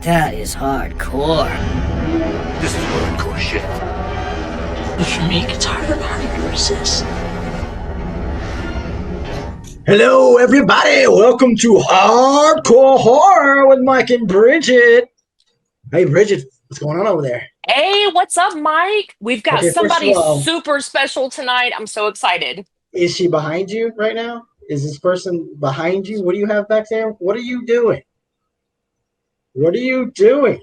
That is hardcore. This is hardcore shit. But for me, it's harder to resist. Hello, everybody. Welcome to Hardcore Horror with Mike and Bridget. Hey, Bridget, what's going on over there? Hey, what's up, Mike? We've got Okay, somebody first of all, super special tonight. I'm so excited. is she behind you right now? Is this person behind you? What do you have back there? What are you doing? What are you doing?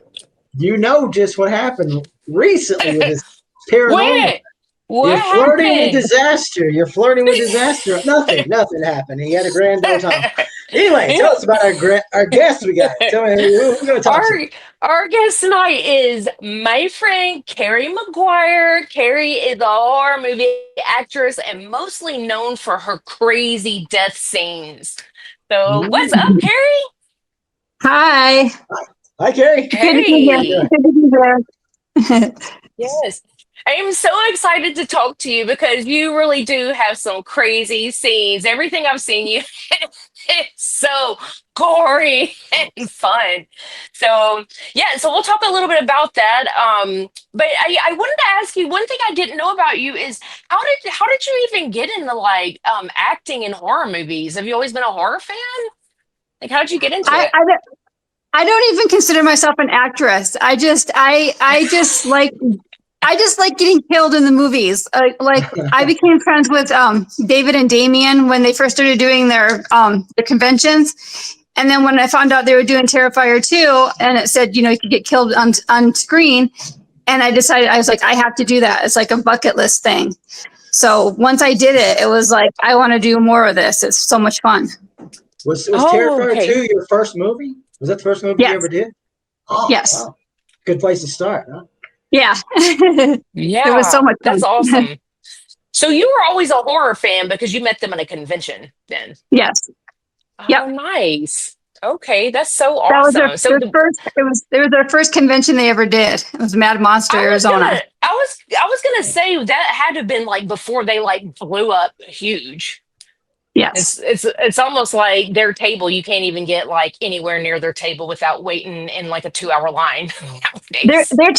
You know just what happened recently with this paranormal. What You're flirting with happened? disaster. You're flirting with disaster. Nothing happened. He had a grand old time. Anyway, tell us about our guest we got. Tell me who we're going to talk to. Our guest tonight is my friend Kelly McGuire. Kerry is a horror movie actress and mostly known for her crazy death scenes. So, what's up, Kerry? Hi. Hi, Kerry. Hey. Good to be here. Good to be here. Yes. I am so excited to talk to you because you really do have some crazy scenes. Everything I've seen you, it's so gory and fun. So yeah, so we'll talk a little bit about that. But I wanted to ask you one thing I didn't know about you is how did you even get into like acting in horror movies? Have you always been a horror fan? Like how did you get into it? I don't even consider myself an actress. I just like getting killed in the movies. Like I became friends with David and Damien when they first started doing their conventions. And then when I found out they were doing Terrififer 2 and it said, you could get killed on screen. And I decided, I was like, I have to do that. It's like a bucket list thing. So once I did it, it was like, I want to do more of this. It's so much fun. Was Terrifier okay. 2 your first movie? Was that the first movie you ever did? Oh, Yes. Wow. Good place to start, huh? Yeah. Yeah, It was so much fun. that's awesome. So you were always a horror fan because you met them at a convention then? Yes. Oh, Yep. nice. Okay, that's so That was awesome. it was their first convention they ever did. It was Mad Monster, Arizona. I was gonna say that had to have been like before they like blew up huge. Yes. It's almost like their table. You can't even get like anywhere near their table without waiting in like a 2-hour line nowadays. Their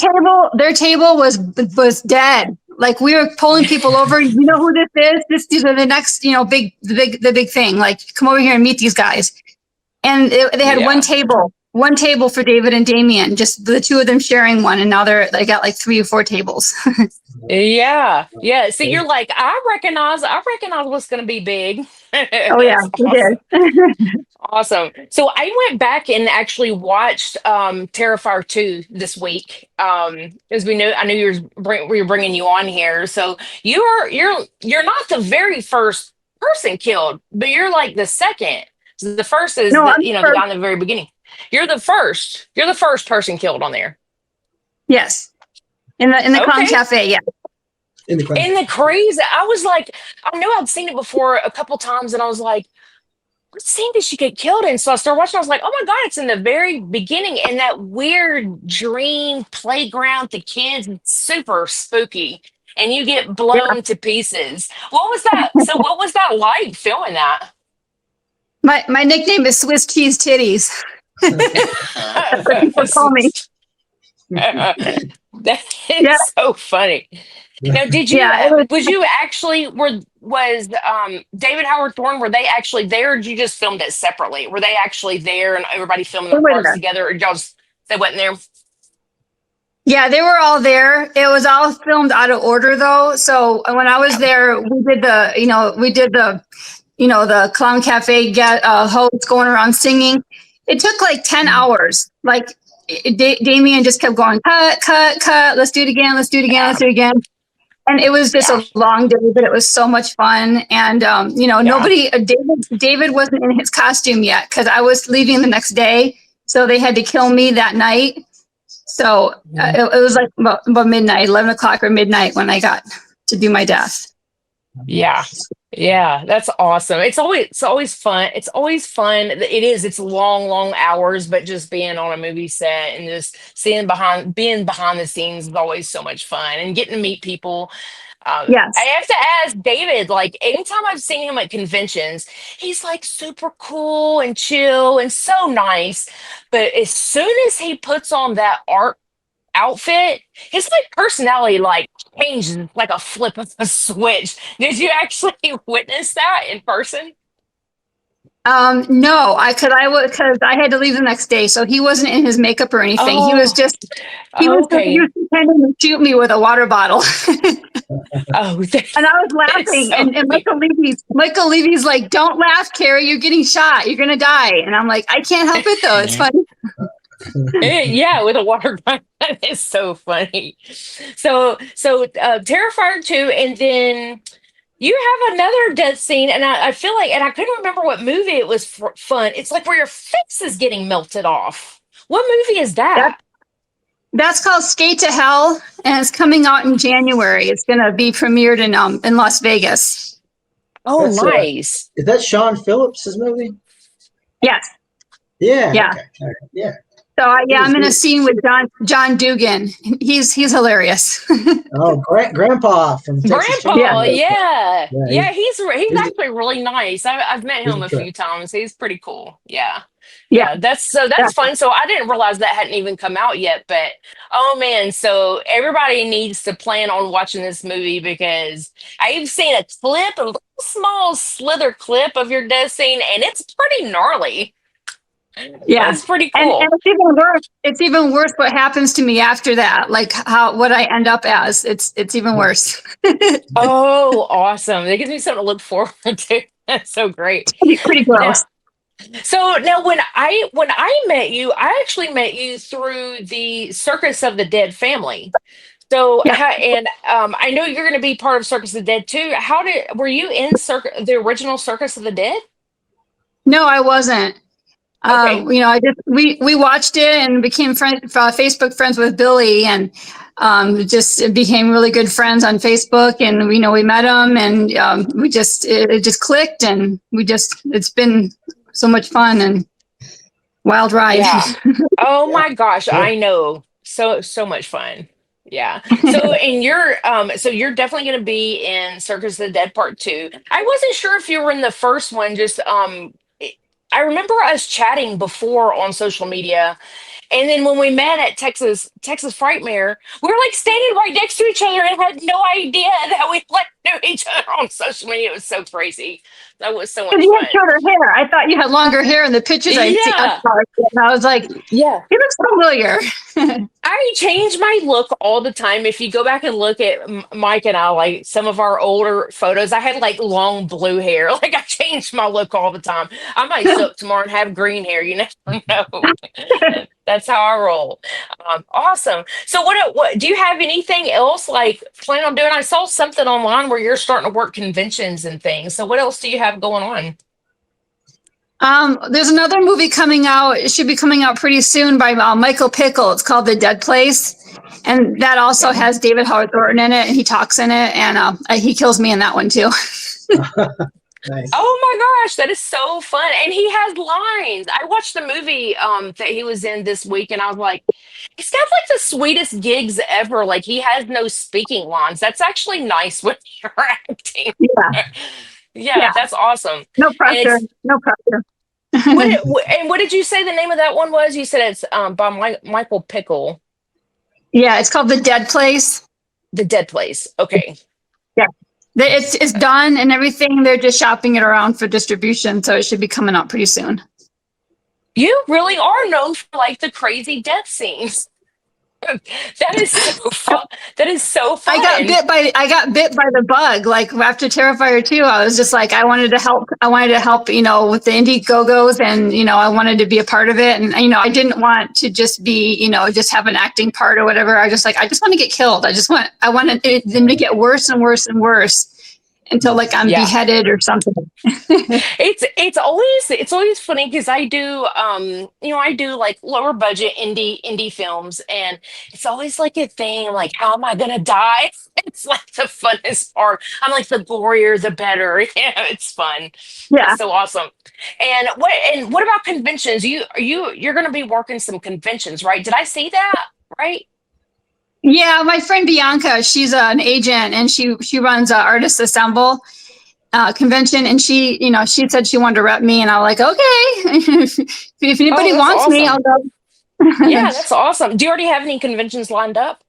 table was dead. Like we were pulling people over. You know who this is? These are the next, the big thing. Like come over here and meet these guys. And they had one table for David and Damien, just the two of them sharing one. And now they got like 3 or 4 tables. Yeah. So you're like, I recognize what's going to be big. Oh yeah, That's we awesome. did. Awesome. So I went back and actually watched Terrifier 2 this week. As I knew we were bringing you on here. So you're not the very first person killed, but you're like the second. So the first is No, the guy in the very beginning. You're the first. You're the first person killed on there. Yes. In the Clown Okay. Cafe, yeah. In the In the crazy, I was like, I knew I'd seen it before a couple times, and I was like, what scene did she get killed in? So I started watching. I was like, oh my god, it's in the very beginning, and that weird dream playground. The kids, it's super spooky, and you get blown to pieces. What was that? So what was that like filming that? My nickname is Swiss Cheese Titties. That's what people call me. That is Yeah. so funny. Now, did you? Yeah, Was you actually? Was David Howard Thorne? Were they actually there? Or did you just filmed it separately? Were they actually there and everybody filming They the were parts there. together? Or they wasn't there? Yeah, they were all there. It was all filmed out of order though. So when I was there, we did the Clown Cafe host going around singing. It took like 10 hours. Like Damien just kept going, cut. Let's do it again. Let's do it again. Let's do it again. And it was just a long day, but it was so much fun. And, David wasn't in his costume yet because I was leaving the next day. So they had to kill me that night. So it was like about midnight, 11 o'clock or midnight when I got to do my death. Yeah, that's awesome. It's always fun. It's always fun. It is. It's long hours, but just being on a movie set and just being behind the scenes is always so much fun and getting to meet people. Yes. I have to ask David, like, anytime I've seen him at conventions, he's like super cool and chill and so nice. But as soon as he puts on that art outfit, his like personality like changes like a flip of a switch. Did you actually witness that in person? No, because I had to leave the next day, so he wasn't in his makeup or anything. Oh, He okay. was pretending to shoot me with a water bottle. Oh, And I was that's laughing, so and funny. Michael Levy's like, "Don't laugh, Kerry. You're getting shot. You're gonna die." And I'm like, "I can't help it though. It's funny." Yeah, with a water gun. That is so funny. So Terrifier 2, and then you have another death scene, and I feel like, and I couldn't remember what movie it was fun. It's like where your face is getting melted off. What movie is That that? that's called Skate to Hell, and it's coming out in January. It's gonna be premiered in Las Vegas. Oh, That's nice. is that Sean Phillips' movie? Yes, Yeah. yeah. Okay. All right. Yeah. So I'm in a He's- scene with John Dugan. He's hilarious. Oh, Grandpa from Texas Grandpa, Yeah. Chainsaw. yeah, Yeah. yeah, he's He's, actually really nice. I've met he's him a a trip. few times. He's pretty cool. Yeah, Yeah, yeah. That's fun. So I didn't realize that hadn't even come out yet. But oh man, so everybody needs to plan on watching this movie because I've seen a clip, a little small slither clip of your death scene, and it's pretty gnarly. yeah. That's pretty And cool. it's even worse. It's even worse what happens to me after that. Like what I end up as. It's even worse. Oh, awesome! That gives me something to look forward to. That's so great. Pretty Now, gross. so now when I met you, I actually met you through the Circus of the Dead family. So Yeah. and I know you're going to be part of Circus of the Dead too. Were you in the original Circus of the Dead? No, I wasn't. Okay. I just we watched it and became Facebook friends with Billy, and just became really good friends on Facebook. And we met him, and it just clicked, and it's been so much fun and wild ride. Yeah. Oh Yeah. my gosh, Yeah. I know. So much fun. Yeah. So you're definitely going to be in Circus of the Dead Part 2. I wasn't sure if you were in the first one. I remember us chatting before on social media, and then when we met at Texas Frightmare, we were like standing right next to each other and had no idea that we like knew each other on social media. It was so crazy. That was so much You fun. had shorter hair. I thought you had longer hair in the pictures I Yeah. saw. And I was like, Yeah. you look familiar. I change my look all the time. If you go back and look at Mike and I, like some of our older photos, I had like long blue hair. Like I changed my look all the time. I might show up tomorrow and have green hair. You never know. That's how I roll. Awesome. So what do you have anything else like plan on doing? I saw something online where you're starting to work conventions and things. So what else do you have going on? There's another movie coming out. It should be coming out pretty soon by Michael Pickle. It's called The Dead Place. And that also has David Howard Thornton in it, and he talks in it, and he kills me in that one too. Nice. Oh my gosh, that is so fun. And he has lines. I watched the movie that he was in this week, and I was like, he's got like the sweetest gigs ever. Like he has no speaking lines. That's actually nice when you're acting. Yeah, Yeah, that's awesome. no And pressure, it's no pressure. what did you say the name of that one was? You said it's by Michael Pickle, Yeah, it's called The Dead Place. The Dead Place. Okay. Yeah, it's done and everything. They're just shopping it around for distribution, so it should be coming out pretty soon. You really are known for like the crazy death scenes. That is so fun. That is so fun. I got bit by the bug. Like after Terrifier 2, I was just like, I wanted to help, with the Indiegogo's, and, I wanted to be a part of it. And, I didn't want to just be, just have an acting part or whatever. I just want to get killed. I wanted them to get worse and worse and worse until like I'm Yeah. beheaded or something. It's always funny because I do like lower budget indie films, and it's always like a thing like, how am I gonna die? It's like the funnest part. I'm like, the gorier the better. Yeah, it's fun. Yeah. It's so awesome. And what about conventions? You're gonna be working some conventions, right? Did I see that right? Yeah, my friend Bianca, she's an agent and she runs Artists Assemble convention, and she said she wanted to rep me, and I'm like, okay, if anybody that's wants me, I'll awesome. go. Yeah, that's awesome. Do you already have any conventions lined up?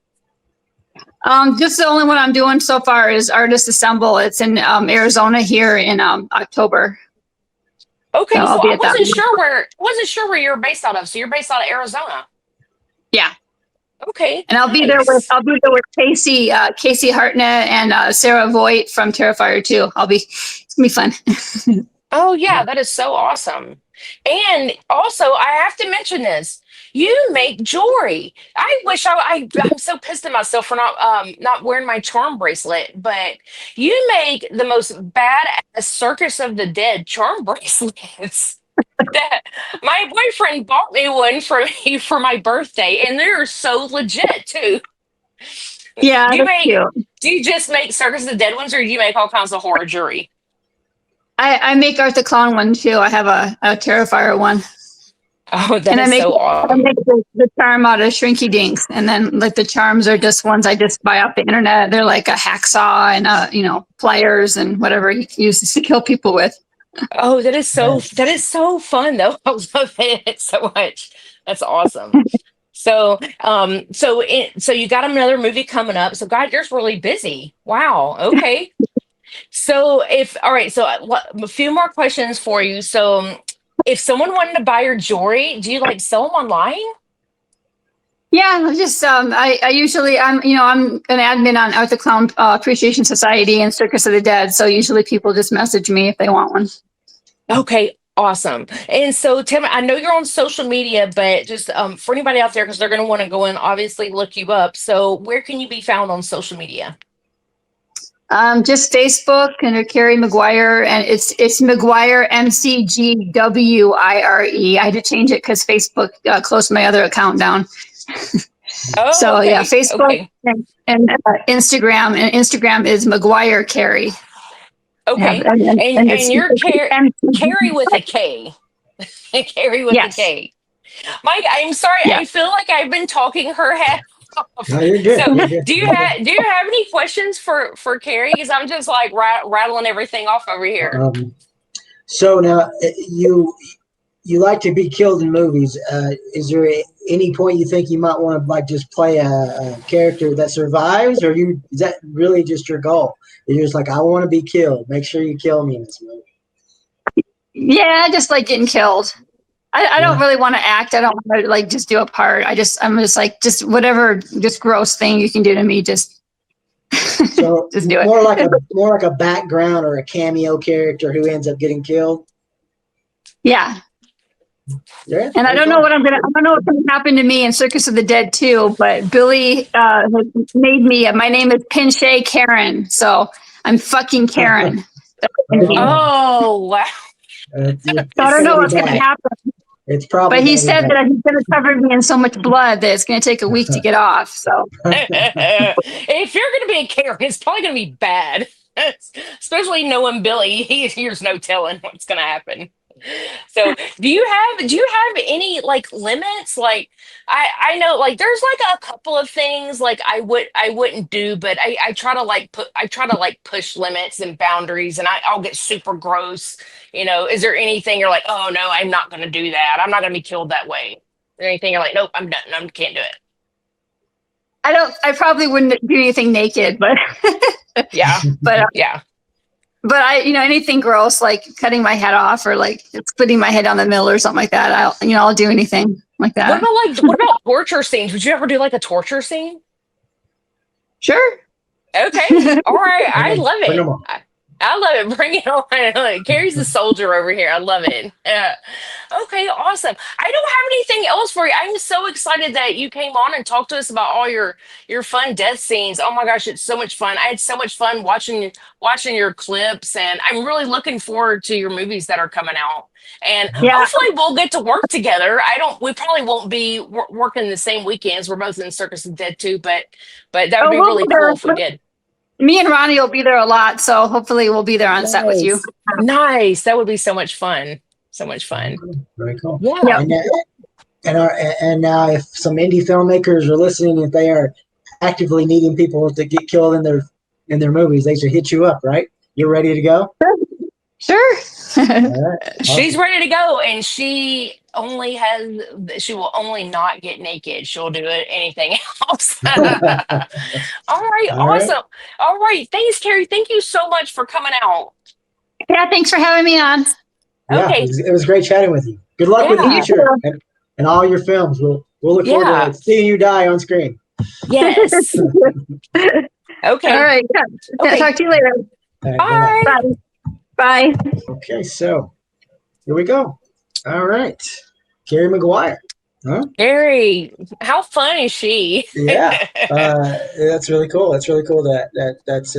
Just the only one I'm doing so far is Artist Assemble. It's in Arizona here in October. Okay, So I'll so be I at that wasn't sure where you're based out of. So you're based out of Arizona. Yeah. Okay. And I'll be there with Casey Hartnett and Sarah Voigt from Terrifier too. It's gonna be fun. Oh yeah, that is so awesome. And also, I have to mention this. You make jewelry. I wish I'm so pissed at myself for not wearing my charm bracelet, but you make the most badass Circus of the Dead charm bracelets. That my boyfriend bought me one for me for my birthday, and they're so legit too. Yeah, Do you that's cute. do you just make Circus of the Dead ones, or do you make all kinds of horror jewelry? I make Art the Clown one too. I have a Terrifier one. Oh, that And is so I awesome. make the charm out of Shrinky Dinks. And then like the charms are just ones I just buy off the internet. They're like a hacksaw and pliers and whatever he uses to kill people with. Oh, that is so fun though. I love it so much. That's awesome. So, so you got another movie coming up. So, God, you're really busy. Wow. Okay. So, all right. So, a few more questions for you. So, if someone wanted to buy your jewelry, do you like sell them online? Yeah, just I usually I'm an admin on Art the Clown Appreciation Society and Circus of the Dead. So usually people just message me if they want one. Okay, awesome. And so, Tim, I know you're on social media, but just for anybody out there, because they're going to want to go and obviously look you up. So, where can you be found on social media? Just Facebook under Kerry McGuire, and it's McGuire McGwire. I had to change it because Facebook closed my other account down. Oh, So okay. yeah, Facebook Okay. and Instagram, and Instagram is McGuire Kerry. Okay. Yeah, And you're Carrie with a K. Carrie with a Yes. K. Mike, I'm sorry. Yeah. I feel like I've been talking her head off. No, you're good. So, You're good. do you have any questions for Carrie? Because I'm just like rattling everything off over here. So now you like to be killed in movies. Is there any point you think you might want to like just play a character that survives, or is that really just your goal? You're just like, I want to be killed. Make sure you kill me in this movie. Yeah, I just like getting killed. I don't really want to act. I don't want to like just do a part. I'm just like, just whatever, just gross thing you can do to me. Just So just do it. more like a background or a cameo character who ends up getting killed. Yeah. Yeah. And I don't know what's going to happen to me in Circus of the Dead too, but Billy has made me, my name is Pinche Karen. So I'm fucking Karen. Oh, wow. So I don't know what's going to happen. It's probably. But he said that he's going to cover me in so much blood that it's going to take a week to get off. So If you're going to be a Carrie, it's probably going to be bad. Especially knowing Billy, there's no telling what's going to happen. So do you have any like limits? Like I know like there's like a couple of things like I wouldn't do, but I try to push limits and boundaries, and I'll get super gross. Is there anything you're like, oh no, I'm not gonna do that. I'm not gonna be killed that way. Is there anything you're like, nope, I'm done. I can't do it. I probably wouldn't do anything naked, but Yeah. but Yeah. But anything gross, like cutting my head off or like splitting my head down the middle or something like that. I'll do anything like that. What about torture scenes? Would you ever do like a torture scene? Sure. Okay. All right. I love Bring 'em it. on. I love it. Bring it on. Carrie's the soldier over here. I love it. Okay, awesome. I don't have anything else for you. I'm so excited that you came on and talked to us about all your fun death scenes. Oh my gosh, it's so much fun. I had so much fun watching your clips, and I'm really looking forward to your movies that are coming out. And hopefully we'll get to work together. We probably won't be working the same weekends. We're both in Circus of Dead too, but that would be really cool if we did. Me and Ronnie will be there a lot, so hopefully we'll be there on set with you. Nice. That would be so much fun. So much fun. Very cool. Yeah. And now, if some indie filmmakers are listening, if they are actively needing people to get killed in their movies, they should hit you up, right? You're ready to go? Sure. All right. She's Awesome. ready to go, and she will only not get naked. She'll do it anything else. All right, All right. awesome. All right, thanks, Kerry. Thank you so much for coming out. Yeah, thanks for having me on. Yeah, Okay. it was great chatting with you. Good luck with the Yeah. future and all your films. We'll look forward Yeah. to seeing you die on screen. Yes. Okay. All right. Yeah. Okay. Talk to you later. All right, bye-bye. Bye. Bye. Okay, so here we go. All right, Kerry McGuire. Huh? Kerry, how fun is she? Yeah, that's really cool. That's really cool. That's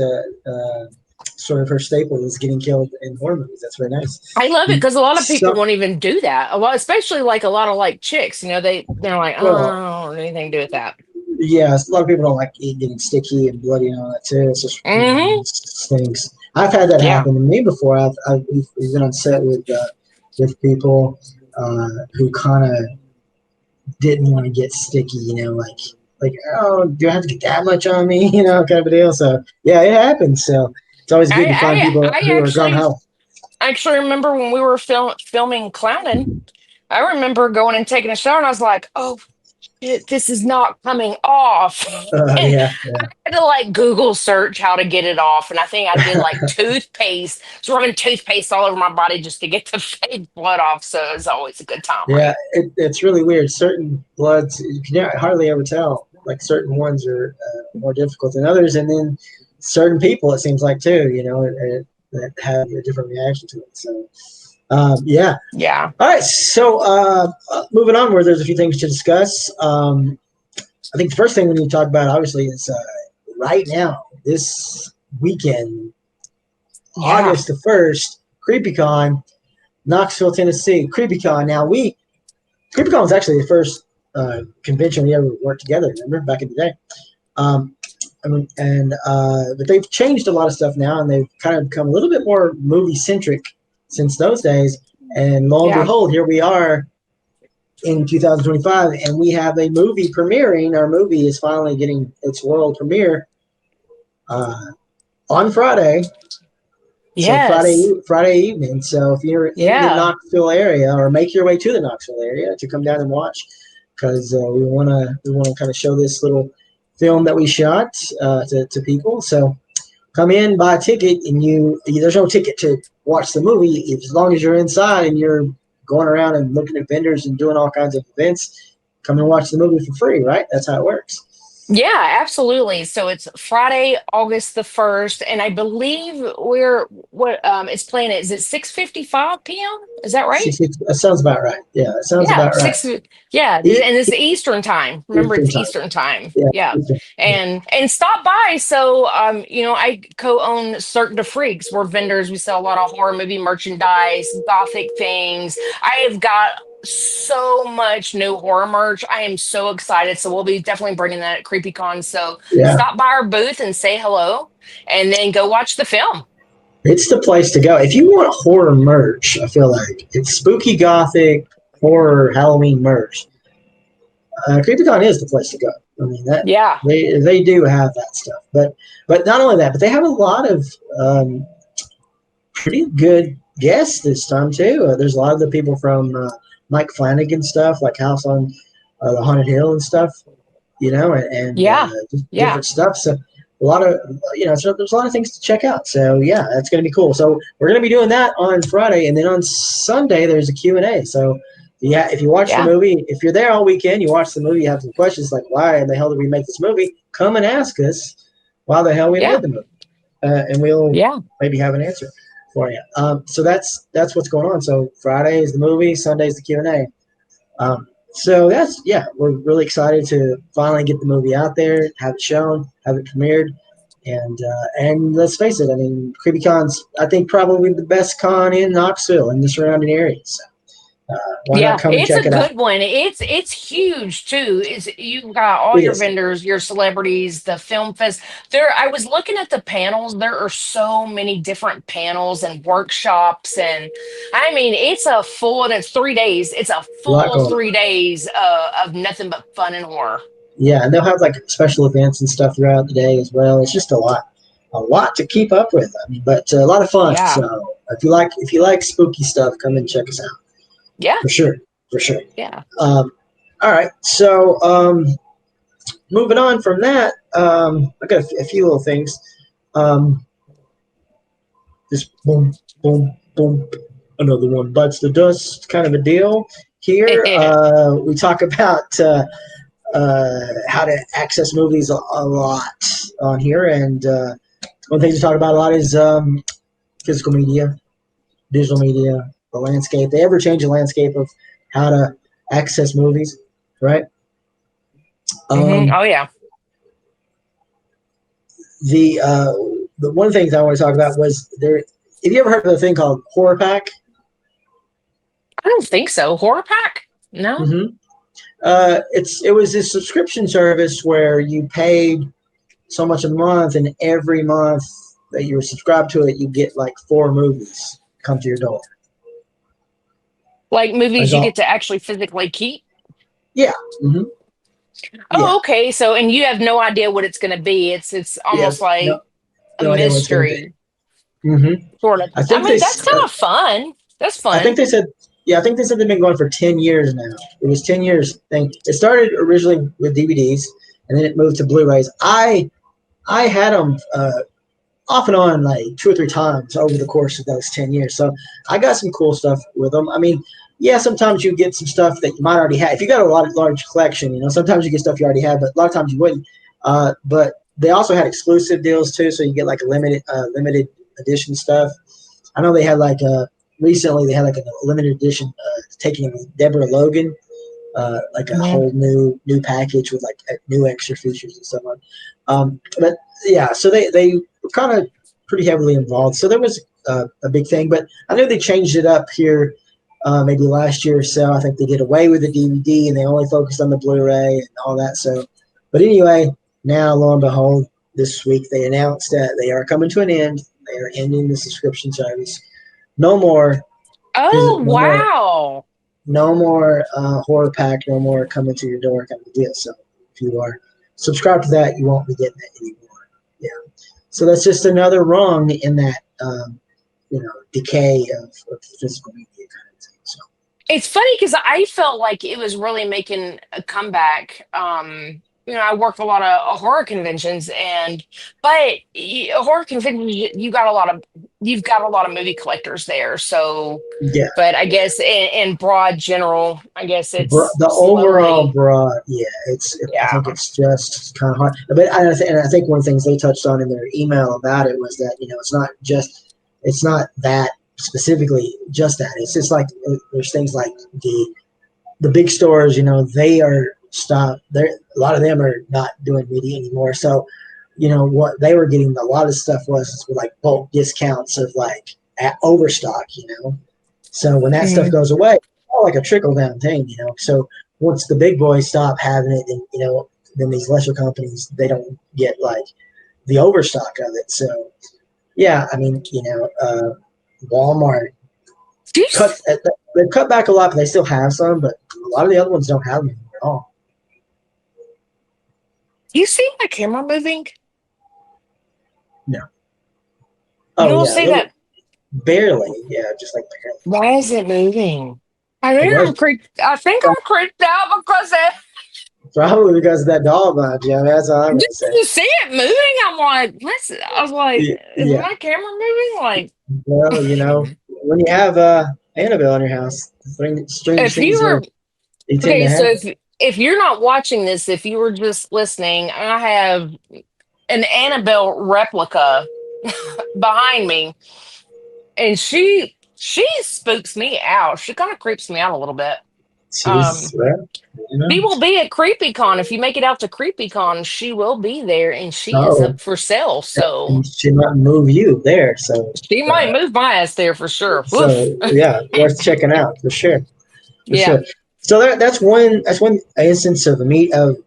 sort of her staple is getting killed in horror movies. That's very nice. I love it because a lot of people So- won't even do that. A lot, especially like a lot of like chicks. You know, they're like, oh, Well- I don't want anything to do with that. Yeah, a lot of people don't like it getting sticky and bloody and all that too. It's just things. I've had that Yeah. happen to me before. We've been on set with people who kind of didn't want to get sticky. You know, like oh, do I have to get that much on me? You know, kind of a deal. So yeah, it happens. So it's always good to find people who are gung ho. I actually remember when we were filming Clowning. I remember going and taking a shower, and I was like, oh. This is not coming off. Yeah. I had to like Google search how to get it off, and I think I did like toothpaste, so rubbing toothpaste all over my body just to get the fake blood off. So it's always a good time. Yeah, Right? it's really weird. Certain bloods you can hardly ever tell. Like certain ones are more difficult than others, and then certain people it seems like too. You know, that have a different reaction to it. So. Yeah. Yeah. All right. So moving on, where there's a few things to discuss. I think the first thing we need to talk about, obviously, is right now, this weekend, August the 1st, Creepycon, Knoxville, Tennessee. Creepycon. Now, Creepycon was actually the first convention we ever worked together, remember, back in the day. But they've changed a lot of stuff now, and they've kind of become a little bit more movie-centric since those days. And lo and behold, here we are in 2025, and we have a movie premiering. Our movie is finally getting its world premiere on Friday. Yes. So Friday evening. So if you're in the Knoxville area, or make your way to the Knoxville area to come down and watch, because we want to kind of show this little film that we shot to people. So come in, buy a ticket, and there's no ticket to watch the movie. As long as you're inside and you're going around and looking at vendors and doing all kinds of events, come and watch the movie for free, right? That's how it works. Yeah, absolutely. So it's Friday, August the 1st, and I believe it's playing. Is it 6:55 p.m.? Is that right? That sounds about right. Yeah, that sounds about right. And it's Eastern time. Remember, it's Eastern time. Yeah. And stop by. So I co-own Cirque de Freaks. We're vendors. We sell a lot of horror movie merchandise, gothic things. I have got so much new horror merch. I am so excited. So we'll be definitely bringing that at CreepyCon. So stop by our booth and say hello, and then go watch the film. It's the place to go. If you want horror merch, I feel like it's spooky gothic horror Halloween merch. CreepyCon is the place to go. I mean they do have that stuff. But not only that, but they have a lot of pretty good guests this time too. There's a lot of the people from Mike Flanagan stuff, like House on the Haunted Hill and stuff, and different stuff. So a lot of, so there's a lot of things to check out. So yeah, that's going to be cool. So we're going to be doing that on Friday, and then on Sunday there's a Q&A. So yeah, if you watch the movie, if you're there all weekend, you watch the movie, you have some questions like, why in the hell did we make this movie? Come and ask us why the hell we made the movie, and we'll maybe have an answer for you. So that's what's going on. So Friday is the movie, Sunday is the Q&A. So we're really excited to finally get the movie out there, have it shown, have it premiered, and let's face it, I mean, CreepyCon's I think probably the best con in Knoxville and the surrounding areas. Why not come and check it out? It's a good one. It's huge too. You've got all your vendors, your celebrities, the film fest. I was looking at the panels. There are so many different panels and workshops, and I mean, it's 3 days. It's a full 3 days of nothing but fun and horror. Yeah, and they'll have like special events and stuff throughout the day as well. It's just a lot to keep up with. I mean, but a lot of fun. Yeah. So if you like spooky stuff, come and check us out Yeah. for sure. Yeah. All right, so moving on from that, I got a few little things. Just boom, boom, boom. Another one bites the dust, kind of a deal. Here, we talk about how to access movies a lot on here, and one of the things we talk about a lot is physical media, digital media, the landscape. They ever change the landscape of how to access movies, right? Oh yeah. The one of the things I want to talk about was there. Have you ever heard of a thing called Horror Pack? I don't think so. Horror Pack? No. Mm-hmm. It was this subscription service where you paid so much a month, and every month that you were subscribed to it, you get like 4 movies come to your door. Like movies That's you all. get to actually physically keep? Yeah. Mm-hmm. Oh, Yeah. okay. So, and you have no idea what it's going to be. It's almost like no a idea what it's gonna mystery, be. Mm-hmm. sort of. I I think mean, that's kind of fun. That's fun. I think they said they've been going for 10 years now. It was 10 years thing. It started originally with DVDs, and then it moved to Blu-rays. I had them off and on like 2 or 3 times over the course of those 10 years. So I got some cool stuff with them. I mean, yeah, sometimes you get some stuff that you might already have. If you got a large collection, sometimes you get stuff you already have, but a lot of times you wouldn't. But they also had exclusive deals too, so you get like a limited edition stuff. I know they had like recently they had like a limited edition taking Deborah Logan, like a whole new package with like new extra features and stuff like. But yeah, so they were kind of pretty heavily involved. So there was a big thing, but I know they changed it up here maybe last year or so. I think they did away with the DVD and they only focused on the Blu-ray and all that. So, but anyway, now lo and behold, this week they announced that they are coming to an end. They are ending the subscription service. No more. Oh, wow. No more Horror Pack. No more coming to your door kind of deal. So if you are subscribed to that, you won't be getting it anymore. Yeah. So that's just another rung in that, decay of physical media kind of thing. So It's funny because I felt like it was really making a comeback. I work a lot of horror conventions, but horror conventions, you've got a lot of movie collectors there. So, yeah. but I guess in broad general, I guess it's the overall broad. Yeah, I think it's just kind of hard. But I think one of the things they touched on in their email about it was that it's not that specifically just that. It's just like there's things like the big stores. They are stopped. A lot of them are not doing media anymore. So, what they were getting a lot of stuff was with like bulk discounts of like at overstock. So when that stuff goes away, it's all like a trickle down thing. So once the big boys stop having it, and then these lesser companies, they don't get like the overstock of it. So yeah, I mean, Walmart they've cut back a lot, but they still have some. But a lot of the other ones don't have them anymore at all. You see my camera moving? No. You don't see that? Barely. Yeah, just like barely. Why is it moving? I think I'm creeped out because Probably because of that doll behind you. I mean, that's all I'm going to say. you see it moving. I'm like, listen. I was like, is my camera moving? Like, well, when you have Annabelle in your house, strange things are. Okay, so if you're not watching this, if you were just listening, I have an Annabelle replica behind me, and she spooks me out. She kind of creeps me out a little bit. She will be at Creepycon. If you make it out to Creepycon, she will be there, and she is up for sale. So and she might move you there. So she might move my ass there for sure. So yeah, worth checking out for sure. Yeah. Sure. So that's one instance of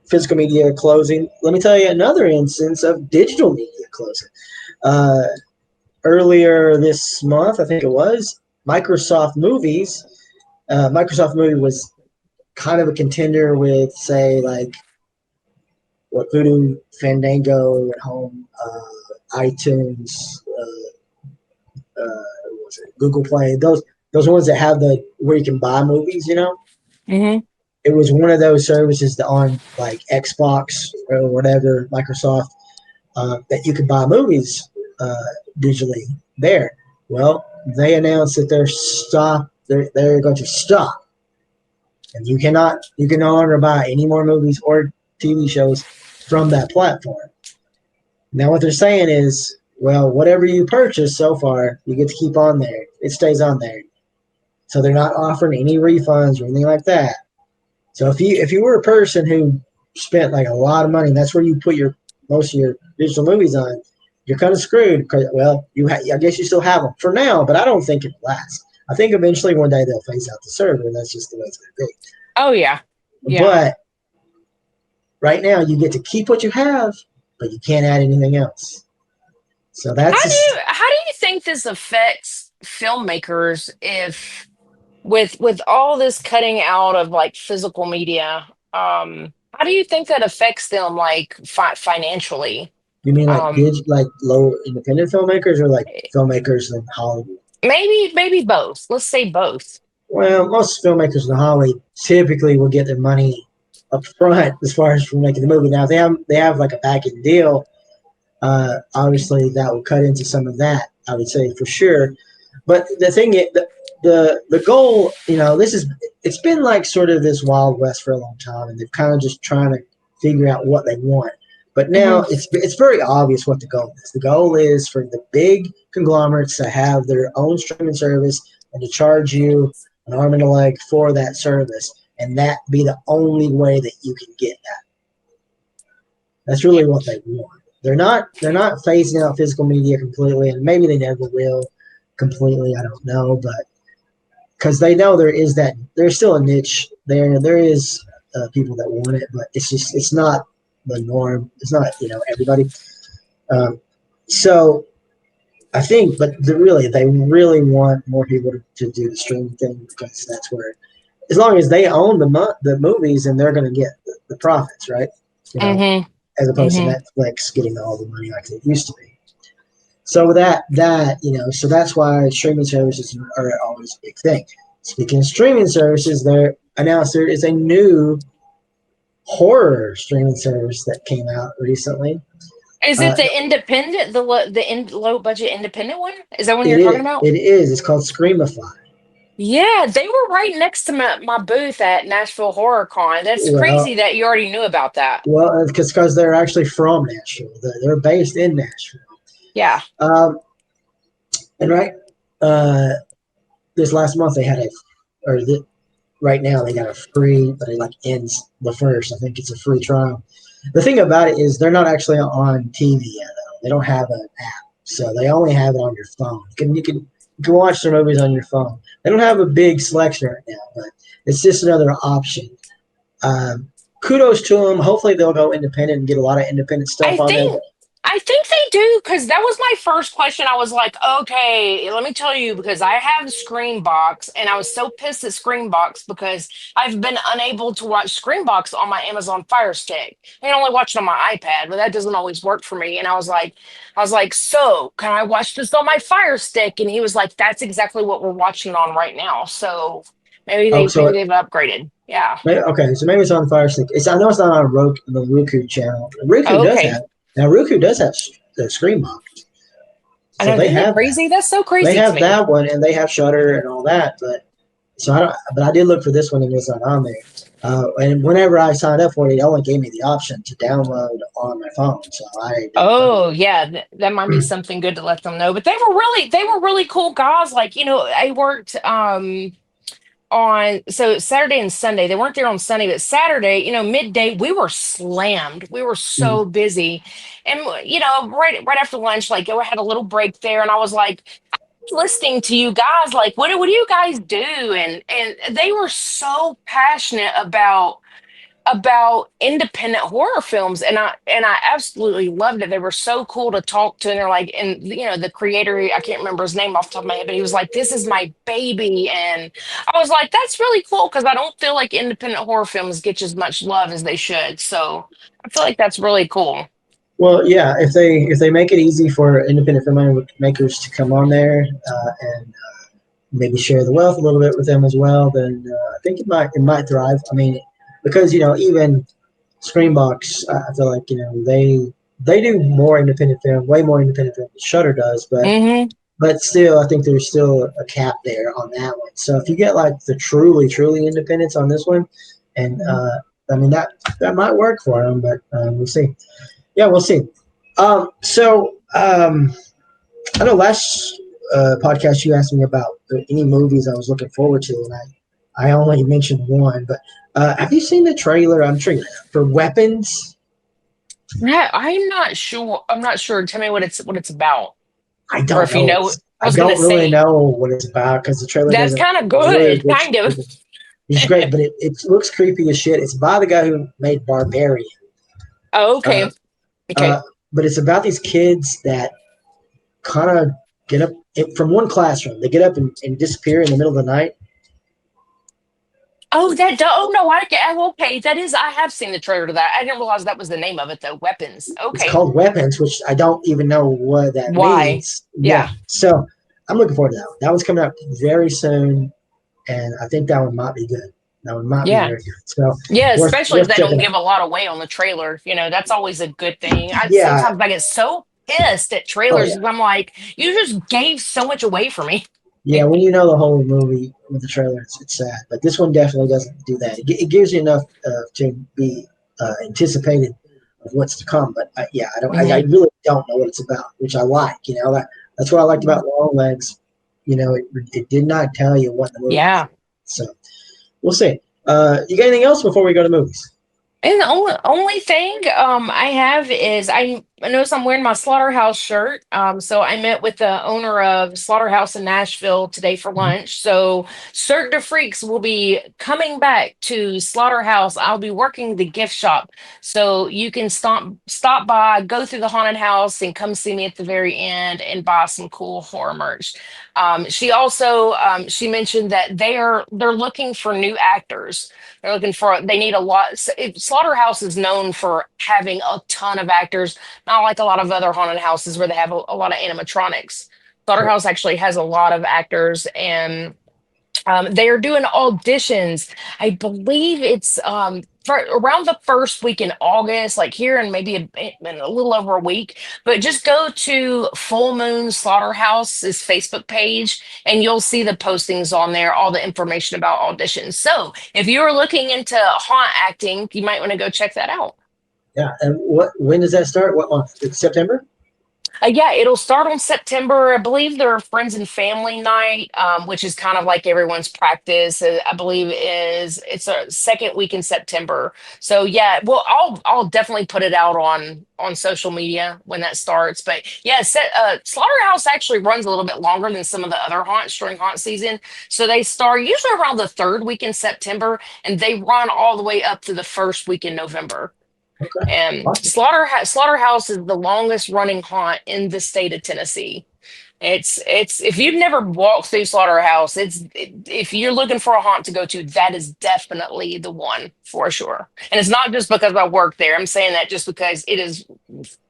physical media closing. Let me tell you another instance of digital media closing. Earlier this month, I think it was, Microsoft Movies. Microsoft Movie was kind of a contender with, say, like what Voodoo, Fandango at home, iTunes, what was it, Google Play, those ones that have the where you can buy movies, you know. Mm-hmm. It was one of those services that on like Xbox or whatever, Microsoft, that you could buy movies digitally there. Well, they announced that they're going to stop, and you can no longer buy any more movies or TV shows from that platform. Now, what they're saying is, well, whatever you purchase so far, you get to keep on there. It stays on there. So they're not offering any refunds or anything like that. So if you were a person who spent like a lot of money, and that's where you put most of your digital movies on, you're kind of screwed. Because, well, I guess you still have them for now, but I don't think it'll last. I think eventually one day they'll phase out the server, and that's just the way it's going to be. Oh yeah. But right now, you get to keep what you have, but you can't add anything else. So that's how do you think this affects filmmakers if with all this cutting out of like physical media, how do you think that affects them like financially? you mean like Um, like low independent filmmakers or like filmmakers in Hollywood? maybe both. Let's say both. Well, most filmmakers in Hollywood typically will get their money up front as far as from making the movie. Now, if they have like a back end deal, obviously that will cut into some of that, I would say for sure. But the thing is, the goal, it's been like sort of this Wild West for a long time, and they're kind of just trying to figure out what they want. But now it's very obvious what the goal is. The goal is for the big conglomerates to have their own streaming service and to charge you an arm and a leg for that service, and that be the only way that you can get that. That's really what they want. They're not phasing out physical media completely, and maybe they never will completely. I don't know, but because they know there's still a niche there. There is people that want it, but it's not the norm. It's not everybody. So I think, but they really want more people to do the streaming thing, because that's where, as long as they own the movies, and they're going to get the profits, right? As opposed to Netflix getting all the money like it used to be. So so that's why streaming services are always a big thing. Speaking of streaming services, there is a new horror streaming service that came out recently. Is it the independent, the low budget independent one? Is that one you're talking about? It is. It's called Screamify. Yeah, they were right next to my booth at Nashville Horror Con. That's crazy that you already knew about that. Well, because they're actually from Nashville. They're based in Nashville. Yeah. And this last month they had right now they got a free, but it like ends the first. I think it's a free trial. The thing about it is they're not actually on TV yet, though. They don't have an app, so they only have it on your phone. You can watch their movies on your phone. They don't have a big selection right now, but it's just another option. Kudos to them. Hopefully they'll go independent and get a lot of independent stuff on there. I think they do, because that was my first question. I was like, okay, let me tell you, because I have Screenbox, and I was so pissed at Screenbox because I've been unable to watch Screenbox on my Amazon Fire Stick. I can only watch it on my iPad, but that doesn't always work for me. And I was like, so can I watch this on my Fire Stick? And he was like, that's exactly what we're watching on right now. So maybe they've upgraded. Yeah. Okay, so maybe it's on Fire Stick. I know it's not on the Roku channel. Roku does have the Screenbox. I know, they have crazy. That's so crazy. They have that one, and they have Shudder and all that. But I did look for this one, and it's not on there. And whenever I signed up for it, it only gave me the option to download on my phone. So yeah, that might be something good to let them know. But they were really cool guys. Like, I worked on Saturday and Sunday. They weren't there on Sunday, but Saturday, midday, we were slammed. We were so busy. And right after lunch, like, I had a little break there, and I was like listening to you guys, like, what do you guys do? And they were so passionate about about independent horror films, and I absolutely loved it. They were so cool to talk to, and they're like, and the creator, I can't remember his name off the top of my head, but he was like, "This is my baby," and I was like, "That's really cool," because I don't feel like independent horror films get as much love as they should. So I feel like that's really cool. Well, yeah, if they make it easy for independent filmmakers to come on there and maybe share the wealth a little bit with them as well, then I think it might thrive. I mean, because even Screenbox, I feel like they do more independent film, way more independent film than Shutter does, but still, I think there's still a cap there on that one. So if you get like the truly independents on this one, and I mean that might work for them, but we'll see. Yeah, we'll see. I know last podcast you asked me about any movies I was looking forward to, and I only mentioned one. But have you seen the trailer? I'm sure for Weapons. Yeah, I'm not sure. I'm not sure. Tell me what it's about. I Or don't if you know. know, I I was gonna don't really say know what it's about because the trailer that's doesn't. kind of Really good, kind of. It's great, but it looks creepy as shit. It's by the guy who made Barbarian. Oh, okay, Uh, okay. but it's about these kids that kind of get up from one classroom. They get up and disappear in the middle of the night. Oh, oh no, okay. That is, I have seen the trailer to that. I didn't realize that was the name of it though. Weapons. It's Okay. called Weapons, which I don't even know what that Why? means. Yeah. So I'm looking forward to that one. That one's coming out very soon, and I think that one might be good. That one might be Yeah. very good. So Yeah, especially if worth they don't checking give out. a lot away on the trailer. That's always a good thing. Yeah. Sometimes I get so pissed at Oh trailers yeah. 'cause I'm like, you just gave so much away for me. Yeah, when you know the whole movie with the trailer, it's sad. But this one definitely doesn't do that. It gives you enough to be anticipated of what's to come. But yeah, I Mhm. really don't know what it's about, which I like. That's what I liked about Long Legs. It did not tell you what the movie was. Yeah. So we'll see. You got anything else before we go to movies? And the only thing I have is I noticed I'm wearing my Slaughterhouse shirt. So I met with the owner of Slaughterhouse in Nashville today for lunch. So Cirque de Freaks will be coming back to Slaughterhouse. I'll be working the gift shop, so you can stop by, go through the haunted house, and come see me at the very end and buy some cool horror merch. She also she mentioned that they're looking for new actors. They need a lot. Slaughterhouse is known for having a ton of actors, not like a lot of other haunted houses where they have a lot of animatronics. Slaughterhouse actually has a lot of actors, and they are doing auditions. I believe it's for around the first week in August, like here in maybe in a little over a week. But just go to Full Moon Slaughterhouse's Facebook page, and you'll see the postings on there, all the information about auditions. So if you are looking into haunt acting, you might want to go check that out. Yeah, and when does that start? What month? It's September? Yeah, it'll start on September. I believe their friends and family night, which is kind of like everyone's practice. I believe it's a second week in September. So yeah, well, I'll definitely put it out on social media when that starts. But yeah, Slaughterhouse actually runs a little bit longer than some of the other haunts during haunt season. So they start usually around the third week in September, and they run all the way up to the first week in November. Okay. And Awesome. Slaughterhouse is the longest running haunt in the state of Tennessee. It's if you've never walked through Slaughterhouse, if you're looking for a haunt to go to, that is definitely the one for sure. And it's not just because I work there. I'm saying that just because it is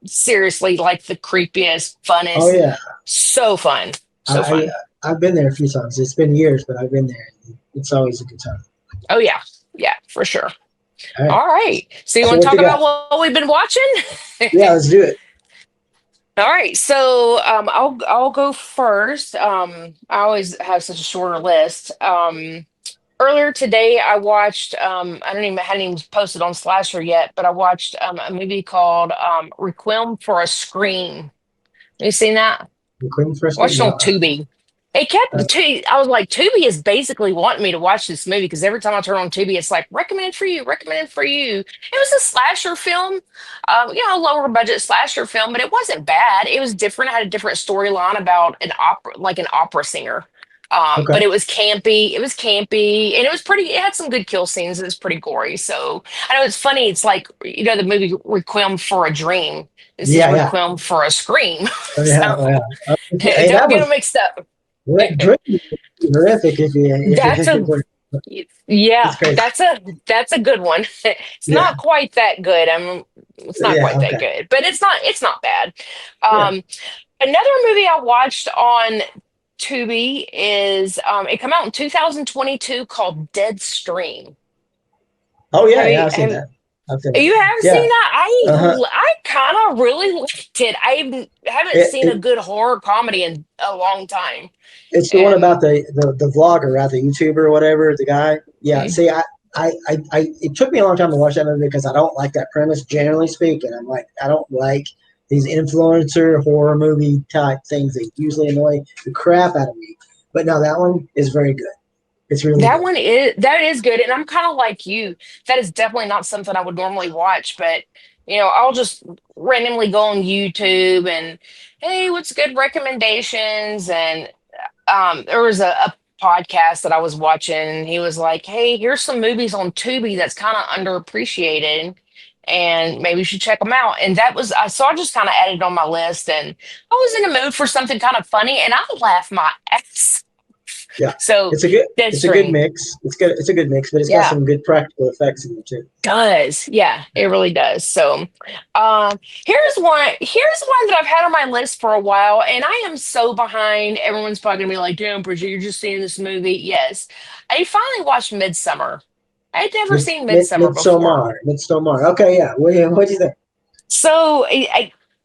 seriously like the creepiest, funnest. Oh yeah. So fun. So fun. I've been there a few times. It's been years, but I've been there. It's always a good time. Oh yeah. Yeah, for sure. All right. All right. So you want to talk about what we've been watching? Yeah, let's do it. All right, so I'll go first. I always have such a shorter list. Earlier today, I watched. Hadn't even posted on Slasher yet, but I watched a movie called Requiem for a Scream. Have you seen that? Requiem for a Scream? Watched it on Tubi. I was like, Tubi is basically wanting me to watch this movie because every time I turn on Tubi, it's like recommended for you, recommended for you. It was a slasher film, lower budget slasher film, but it wasn't bad. It was different. It had a different storyline about an opera singer. Okay. But it was campy. It was campy, and it was pretty. It had some good kill scenes. It was pretty gory. So I know it's funny. It's like the movie Requiem for a Dream. This is Yeah, yeah. Requiem for a Scream. Oh, yeah, oh, So yeah. Hey, don't that get them was mixed up. Dream was horrific That's if you a were. yeah. It's crazy. That's a good one. It's Yeah. not quite that good. It's not Yeah. quite that Okay. good, but it's not bad. Yeah. Another movie I watched on Tubi is it came out in 2022 called Deadstream. Oh yeah, yeah. I've seen Have that. I've seen that. you haven't Yeah. seen that? Uh-huh. I kind of really liked it. Haven't It, seen a it, good horror comedy in a long time. it's the one And about the vlogger, right? The YouTuber or whatever, the guy. Yeah. See, it took me a long time to watch that movie because I don't like that premise, generally speaking. I'm like, I don't like these influencer horror movie type things. They usually annoy the crap out of me. But no, that one is very good. It's really good. that is good. And I'm kind of like you. That is definitely not something I would normally watch, but I'll just randomly go on YouTube and hey, what's good recommendations? And there was a podcast that I was watching, and he was like, "Hey, here's some movies on Tubi that's kind of underappreciated, and maybe you should check them out." And so I just kind of added it on my list, and I was in a mood for something kind of funny, and I laughed my ass. Yeah. So It's a good Deadstream mix. It's a good mix, but it's got yeah, some good practical effects in it too. does. Yeah, it really does. So, here's one that I've had on my list for a while, and I am so behind. Everyone's probably gonna be like, "Damn, Bridget, you're just seeing this movie." Yes, I finally watched Midsummer. I had never seen Midsummer before. Midsommar. Okay, yeah. What do you think? So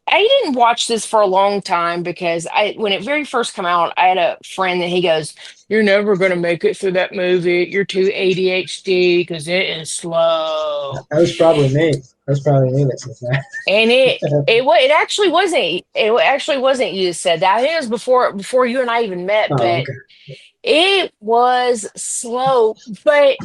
I didn't watch this for a long time because when it very first came out, I had a friend that he goes, "You're never gonna make it through that movie. You're too ADHD because it is slow." That was probably me. That was probably me that said that. And it actually wasn't. It actually wasn't you that said that. I think it was before you and I even met, Oh, but okay. it was slow. But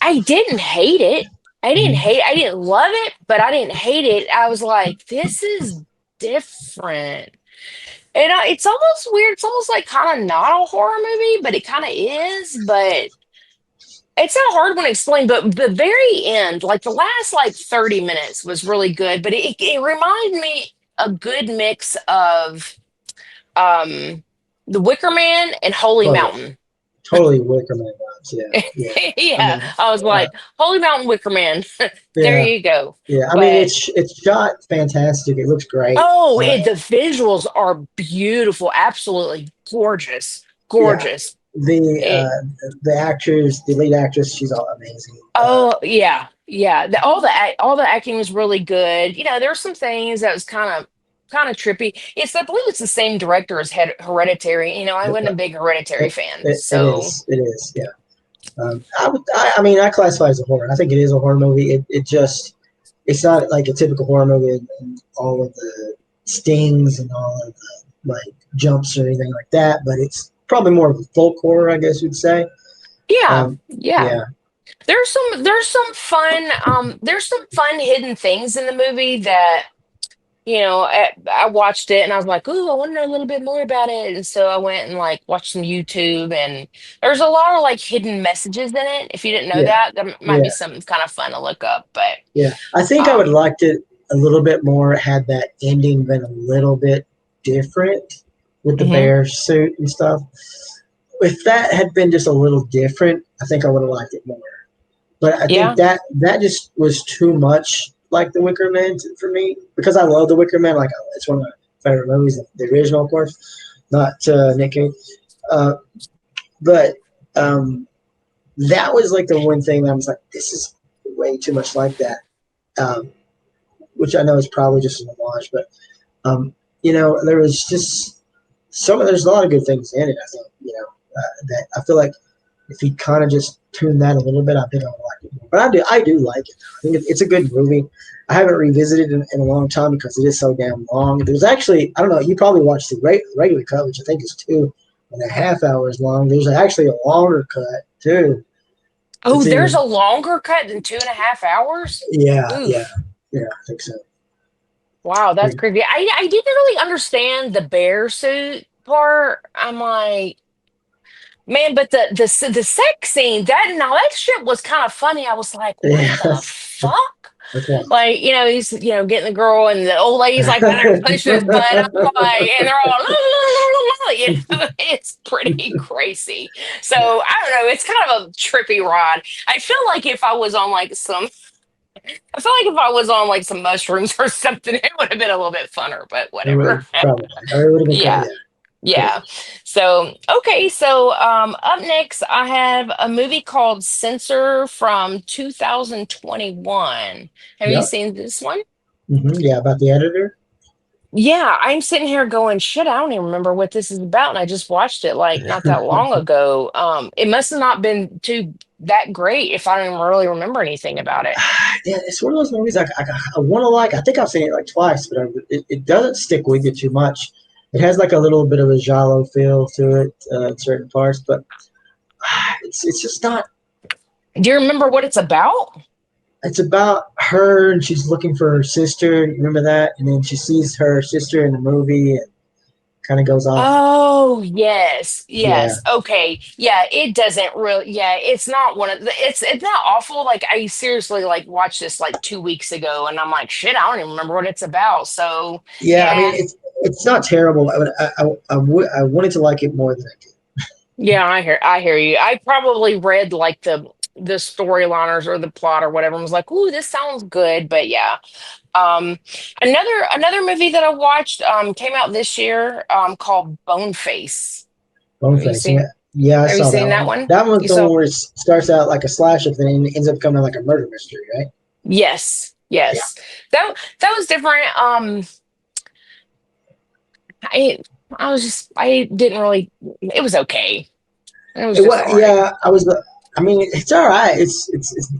I didn't hate it. I didn't love it, but I didn't hate it. I was like, this is different. And it's almost weird. It's almost like kind of not a horror movie, but it kind of is. But it's a hard one to explain. But the very end, like the last like 30 minutes was really good. But it reminded me a good mix of The Wicker Man and Holy Oh yeah. Mountain. Totally Wicker Man vibes. Yeah, yeah. I Yeah, mean, I was like, Holy Mountain Wicker Man. There yeah, you go. yeah. I mean, But it's shot fantastic. It looks great. the visuals are beautiful, absolutely gorgeous, Yeah, gorgeous. It, the actress, the lead actress, she's all amazing. oh yeah, yeah. All the acting was really good. There were some things that was kind of trippy. I believe it's the same director as Hereditary. I wasn't a big Hereditary fan, It so is. It is. Yeah. I mean, I classify it as a horror. I think it is a horror movie. It's not like a typical horror movie and all of the stings and all of the like jumps or anything like that. But it's probably more of a folk horror, I guess you'd say. yeah, Um, yeah. yeah. There's some fun hidden things in the movie that I watched it and I was like, "Ooh, I want to know a little bit more about it." And so I went and like watched some YouTube, and there's a lot of like hidden messages in it. If you didn't know Yeah. that, there might be Yeah. something kind of fun to look up. But Yeah. I think I would have um, liked it a little bit more had that ending been a little bit different with the mhm. bear suit and stuff. If that had been just a little different, I think I would have liked it more. But I think Yeah, that just was too much like The Wicker Man for me because I love The Wicker Man. Like it's one of my favorite movies, the original, of course, not Nick Cage. Uh, but that was like the one thing that I was like, this is way too much like that. Um, which I know is probably just an homage, but there was just there's a lot of good things in it. I think that I feel like if he kind of just tuned that a little bit, I think I would like it more. But I do like it. I think it's a good movie. I haven't revisited it in a long time because it is so damn long. There's actually, I don't know, you probably watched the regular cut, which I think is 2.5 hours long. There's actually a longer cut too. oh, It's there's even a longer cut than 2.5 hours. yeah, yeah, Oof. yeah. I think so. Wow, that's creepy. I didn't really understand the bear suit part. I'm like, Man, but the sex scene, that shit was kind of funny. I was like, what Yeah, the fuck? that's one. Like, he's, getting the girl, and the old lady's like, they're pushing his butt up, like, and they're all, it's pretty crazy. So I don't know, it's kind of a trippy ride. I feel like if I was on like some mushrooms or something, it would have been a little bit funner, but whatever. Probably. Or it would have been Yeah. yeah. Yeah. So, okay. So, up next, I have a movie called Censor from 2021. Have you Yep. seen this one? Yeah, about the editor. Yeah. I'm sitting here going, shit, I don't even remember what this is about. And I just watched it like not that long ago. It must have not been that great if I don't even really remember anything about it. Yeah, it's one of those movies I want to like. I think I've seen it like twice, but it doesn't stick with you too much. It has like a little bit of a giallo feel to it in certain parts, but it's just not. Do you remember what it's about? It's about her and she's looking for her sister. You remember that? And then she sees her sister in the movie and kind of goes off. Oh, yes. Yeah. Okay. Yeah, it doesn't really, it's not it's not awful. Like I seriously like watched this like 2 weeks ago and I'm like, shit, I don't even remember what it's about. So Yeah, I mean it's not terrible. I wanted to like it more than I did. yeah, I hear you. I probably read like the storyliners or the plot or whatever and was like, ooh, this sounds good. But yeah. Um, another movie that I watched came out this year called Boneface. Have you Boneface. seen Yeah, I Have you saw seen that that one. one? That one's You the saw? one where it starts out like a slasher, then ends up becoming like a murder mystery, right? Yes, Yeah. yes. That was different. I I didn't really. It was okay. It was It just was, all right. yeah, I mean, it's all right. It's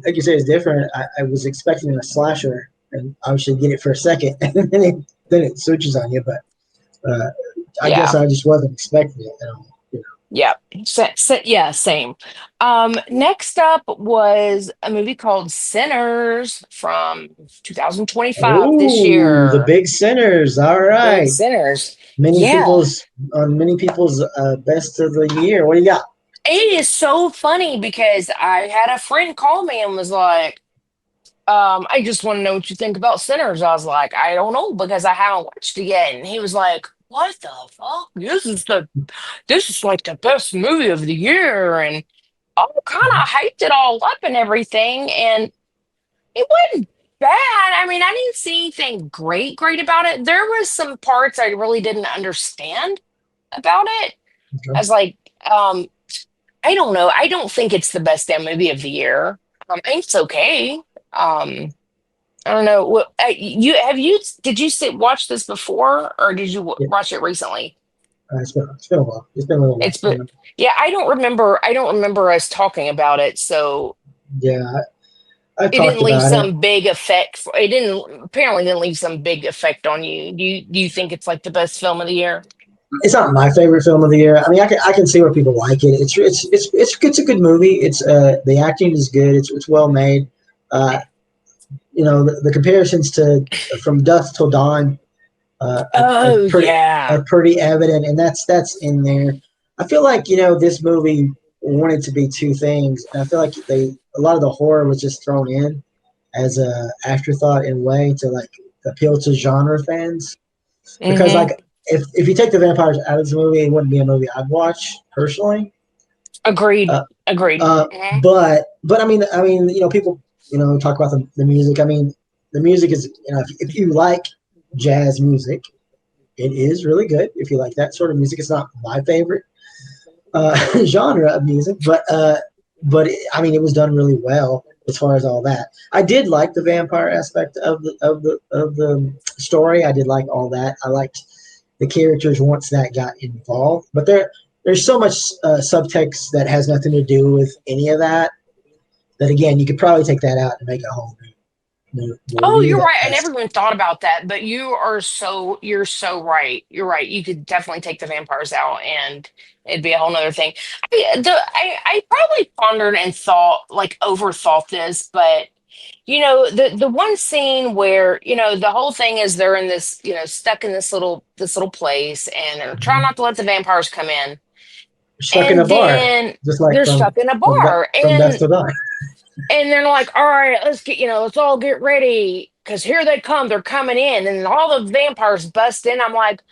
like you say, it's different. I was expecting a slasher, and I should get it for a second, and then it switches on you. But I guess Yeah, I just wasn't expecting it. You yeah. Yeah, same. Next up was a movie called Sinners from know. 2025 this Ooh, the year. big sinners. All Big right, Sinners. many Yeah. people's on many people's best of the year. What do you got? It is so funny because I had a friend call me and was like, I just want to know what you think about Sinners. I was like, I don't know because I haven't watched it yet. And he was like, what the fuck? This is like the best movie of the year. And all kind of hyped it all up and everything. And it wasn't bad. I mean, I didn't see anything great about it. There was some parts I really didn't understand about it. I Okay. was like, um, I don't know. I don't think it's the best damn movie of the year. I think it's okay. I don't know. What did you watch this before or did you Yeah, watch it recently? it's been a while. It's been a little while. It's but yeah, I don't remember us talking about it. So Yeah, I it talked didn't leave about it. some big effect. It didn't apparently didn't leave some big effect on you. Do you think it's like the best film of the year? It's not my favorite film of the year. I mean, I can see where people like it. It's a good movie. It's the acting is good. It's well made. Uh, the comparisons to From Dusk Till Dawn Oh pretty yeah. are pretty evident, and that's in there. I feel like this movie wanted to be two things, and I feel like a lot of the horror was just thrown in as a afterthought in a way to like appeal to genre fans. Because Mm-hmm. like if you take the vampires out of this movie, it wouldn't be a movie I'd watch personally. Agreed. Uh, Agreed. uh, Mhm. but I mean, people talk about the music. I mean, the music is if you like jazz music, it is really good. If you like that sort of music, it's not my favorite genre of music, but I mean, it was done really well as far as all that. I did like the vampire aspect of the story. I did like all that. I liked the characters once that got involved, but there's so much subtext that has nothing to do with any of that. That again, you could probably take that out and make a whole new Oh, movie. you're That right. I has never even thought about that, but you're so right. You're right. You could definitely take the vampires out and it'd be a whole nother thing. I probably pondered and thought like overthought this, but the one scene where, the whole thing is they're in this, stuck in this little place and they're trying not to let the vampires come in. stuck in a And bar, then just like they're stuck in a bar, from Dusk and Till Dawn. they're like, all right, let's all get ready because here they come. They're coming in, and all the vampires bust in. I'm like,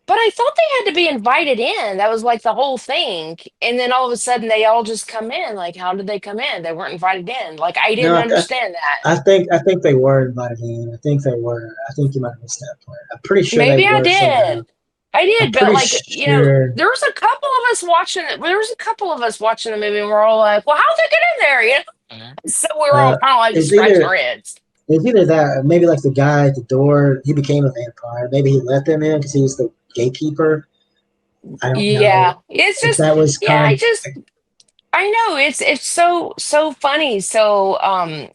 but I thought they had to be invited in. That was like the whole thing. And then all of a sudden they all just come in. Like, how did they come in? They weren't invited in. Like, I No, didn't understand that. I think they were invited in. I think they were. I think you might have missed that part. I'm pretty sure they Maybe I were somehow. did. I I'm did, but pretty like, sure. there was a couple of us watching it. There was a couple of us watching the movie and we're all like, well, how'd they get in there? So we were all kind of like It's scratching either our heads. it's either that, or maybe like the guy at the door, he became a vampire. Maybe he let them in because he was the gatekeeper. I don't Yeah. know It's if just, that was yeah, kind I know it's so funny. So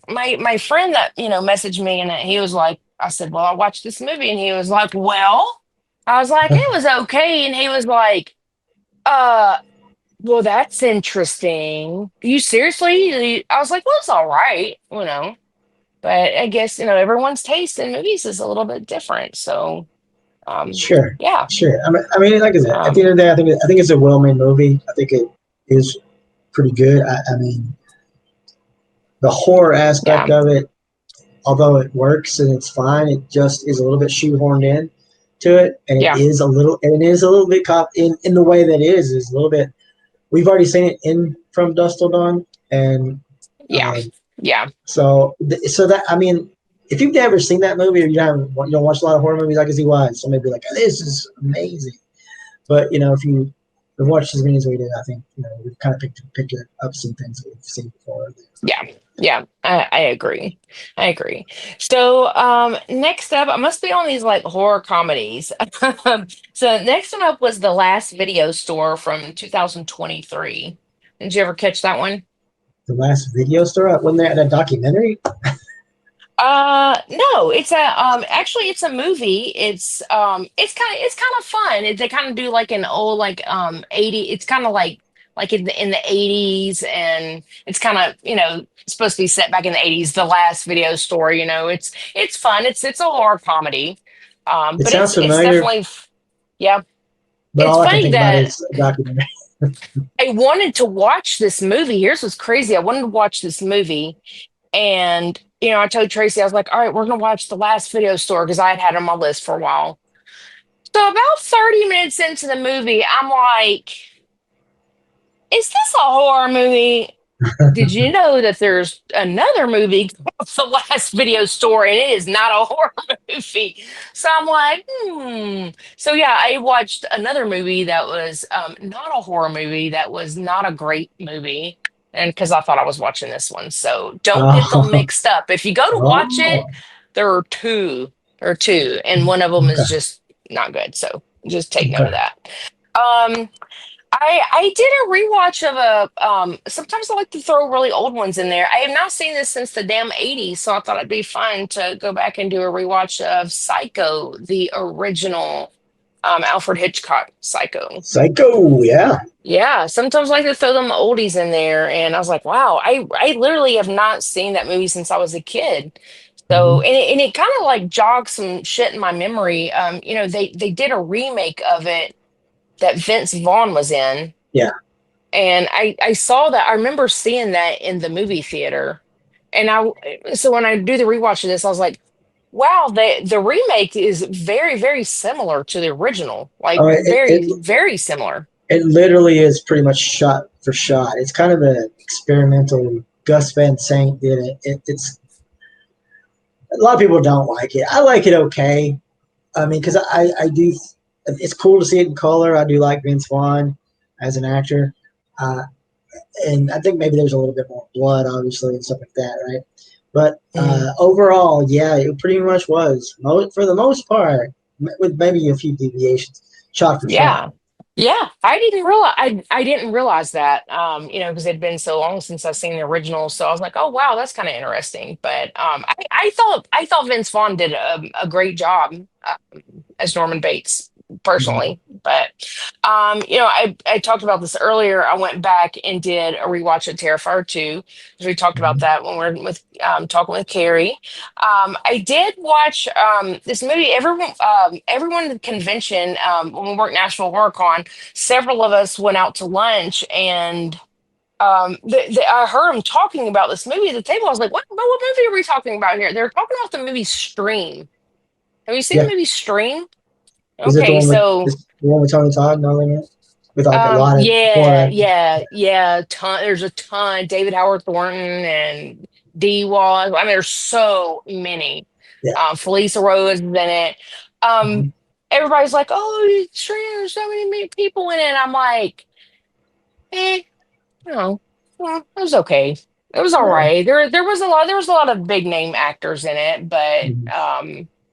my friend that messaged me and he was like, I said, well, I watched this movie, and he was like, well, I was like, it was okay, and he was like, uh, well, that's interesting. You seriously? I was like, well, it's all right, but I guess everyone's taste in movies is a little bit different. So sure, yeah, sure. I mean, like I said, at the end um, of the day, I think it's a well-made movie. I think it is pretty good. I mean, the horror aspect yeah, of it, although it works and it's fine, it just is a little bit shoehorned in to it, and yeah, it is a little bit in the way that it is a little bit. We've already seen it in From Dusk Till Dawn, and yeah, yeah. so that I mean, if you've never seen that movie or you don't watch a lot of horror movies, I can see why somebody would be like, "This is amazing." But if you have watched as many as we did, I think we've kind of picked up some things that we've seen before. Yeah, yeah, I agree. I agree. So, next up, I must be on these like horror comedies. So, next one up was The Last Video Store from 2023. Did you ever catch that one? The last video store, wasn't there a documentary? No, it's actually it's a movie. It's kind of fun. They kind of do like an old like 80, it's kind of like in the 80s, and it's kind of, supposed to be set back in the 80s, the last video store, it's fun. It's a horror comedy. It But sounds it's familiar, definitely yeah. but It's all I can funny think about that is a documentary. I wanted to watch this movie. Here's what's crazy. I wanted to watch this movie. And, I told Tracy, I was like, all right, we're going to watch The Last Video Store because I had it on my list for a while. So about 30 minutes into the movie, I'm like, is this a horror movie? Did you know that there's another movie called The Last Video Store, and it is not a horror movie? So I'm like, So yeah, I watched another movie that was not a horror movie, that was not a great movie. And because I thought I was watching this one. So don't get them Oh, mixed up. If you go to watch it, oh, there are two. There are two, and one of them is okay, just not good. So just take note okay. of that. Um, I did a rewatch of a sometimes I like to throw really old ones in there. I have not seen this since the damn 80s, so I thought it'd be fun to go back and do a rewatch of Psycho, the original Alfred Hitchcock Psycho. Psycho, yeah. Yeah, sometimes I like to throw them oldies in there, and I was like, wow, I literally have not seen that movie since I was a kid. So, Hmm. and it kind of like jogged some shit in my memory. They did a remake of it that Vince Vaughn was in. Yeah. And I saw that. I remember seeing that in the movie theater. And so when I do the rewatch of this, I was like, wow, the remake is very, very similar to the original. Like Oh, very, very similar. it literally is pretty much shot for shot. It's kind of an experimental. Gus Van Sant did it. It's a lot of people don't like it. I like it okay. I mean, because I do. It's cool to see it in color. I do like Vince Vaughn as an actor, uh, and I think maybe there's a little bit more blood, obviously, and stuff like that, right? But Mm. overall, yeah, it pretty much was for the most part, with maybe a few deviations, shot for shot. Yeah. Yeah, I didn't realize that, because it'd been so long since I've seen the original. So I was like, oh wow, that's kind of interesting. But I thought Vince Vaughn did a great job as Norman Bates, personally. But I talked about this earlier. I went back and did a rewatch of Terrifier 2, because we talked about that when we were with talking with Kerry. I did watch this movie. Everyone at the convention, when we worked National Horror Con, several of us went out to lunch, and I heard them talking about this movie at the table. I was like, what movie are we talking about here? They're talking about the movie Stream. Have you seen Yeah. the movie Stream? Is it the Okay, one so with the one with Tony Todd and all that? With like a lot of horror. yeah. There's a ton. David Howard Thornton and Dee Wallace. I mean, there's so many. Yeah. Felicia Rose is in it. Everybody's like, "Oh, Stream, there's so many people in it." I'm like, well, it was okay. It was all right. There was a lot of big name actors in it, but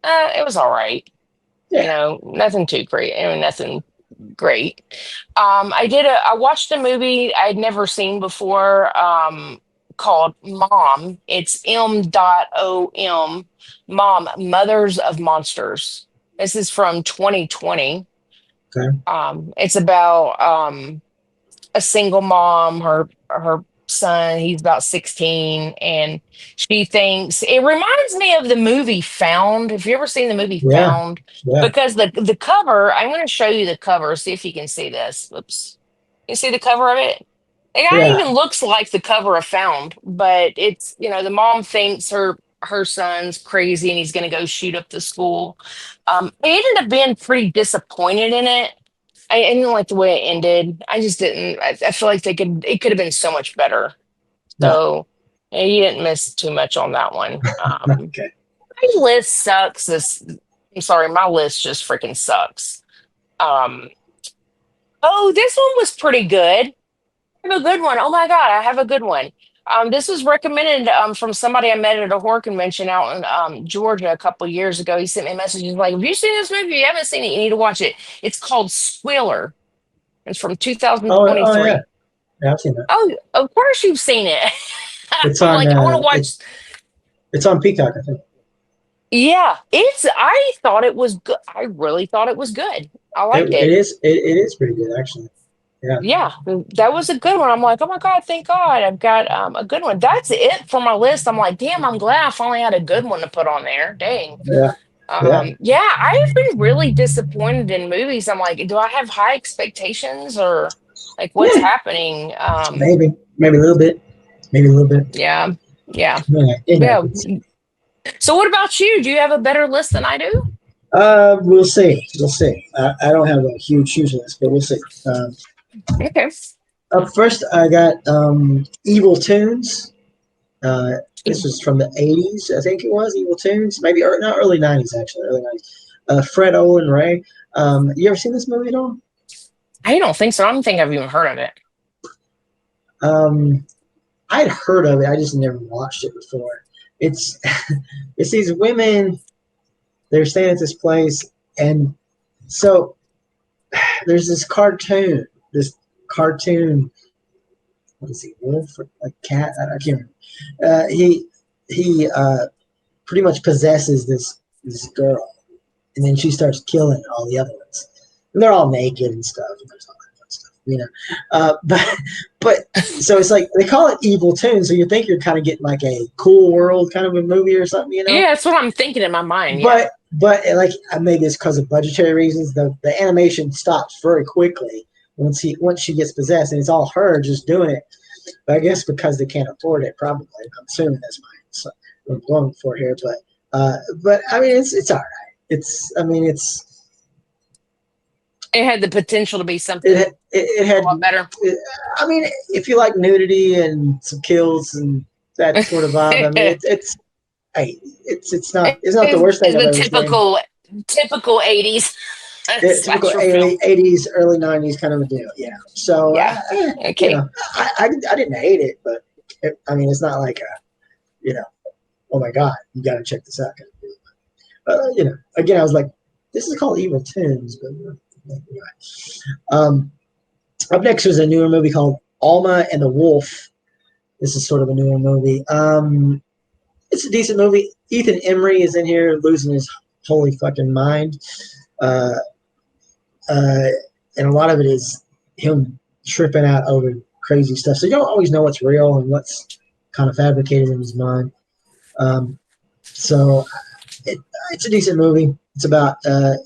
it was all right. Yeah. Nothing too great. I mean, nothing great. I watched a movie I'd never seen before, called Mom. It's M.O.M. Mom, Mothers of Monsters. This is from 2020. Okay. It's about a single mom, her son, he's about 16, and she thinks it reminds me of the movie Found. Have you ever seen the movie Found? Yeah. Because the cover, I'm going to show you the cover, see if you can see this. Oops. You see the cover of it? It even looks like the cover of Found, but it's, the mom thinks her son's crazy and he's going to go shoot up the school. I ended up being pretty disappointed in it. I didn't like the way it ended. I just didn't. I feel like it could have been so much better. So you didn't miss too much on that one. Okay. My list sucks. I'm sorry, my list just freaking sucks. This one was pretty good. I have a good one. Oh my God, I have a good one. This was recommended from somebody I met at a horror convention out in Georgia a couple years ago. He sent me a message. He's like, "Have you seen this movie? If you haven't seen it, you need to watch it. It's called Squealer. It's from 2023." Oh yeah. Yeah, I've seen that. Oh, of course you've seen it. It's I'm on. like, I want to watch. It's on Peacock, I think. Yeah, I thought it was good. I really thought it was good. I liked it. It is pretty good, actually. Yeah, that was a good one. I'm like, oh my God, thank God I've got a good one. That's it for my list. I'm like, damn, I'm glad I finally had a good one to put on there. Dang. Yeah. I've been really disappointed in movies. I'm like, do I have high expectations, or like what's happening? Maybe a little bit. Yeah. Yeah. So what about you? Do you have a better list than I do? We'll see. I don't have a huge list, but we'll see. Okay. Up first, I got Evil Tunes. This was from the 80s, I think it was. Evil Tunes, maybe not early 90s, actually. Early 90s. Fred Olen Ray. You ever seen this movie at all? I don't think so. I don't think I've even heard of it. I'd heard of it. I just never watched it before. It's these women. They're staying at this place, and so there's this cartoon. What is he? Wolf or a cat? I can't remember. He pretty much possesses this girl, and then she starts killing all the other ones. And they're all naked and stuff. And there's all that fun stuff, But so it's like they call it Evil Toon, so you think you're kind of getting like a Cool World kind of a movie or something, Yeah, that's what I'm thinking in my mind. But like maybe it's because of budgetary reasons. The animation stops very quickly once she gets possessed, and it's all her just doing it. But I guess because they can't afford it, probably. I'm assuming that's what I'm going for here. But I mean, it's all right. It had the potential to be something. It had a lot better. I mean, if you like nudity and some kills and that sort of vibe, I mean, it's not the worst thing I've ever seen. Typical 80s. Typical 80s, early 90s kind of a deal. Yeah. So okay. I didn't hate it, but it's not like oh my God, you got to check this out. Again, I was like, this is called Evil Tunes, but anyway. Up next was a newer movie called Alma and the Wolf. This is sort of a newer movie. It's a decent movie. Ethan Embry is in here losing his holy fucking mind. and a lot of it is him tripping out over crazy stuff. So you don't always know what's real and what's kind of fabricated in his mind. So it's a decent movie. It's about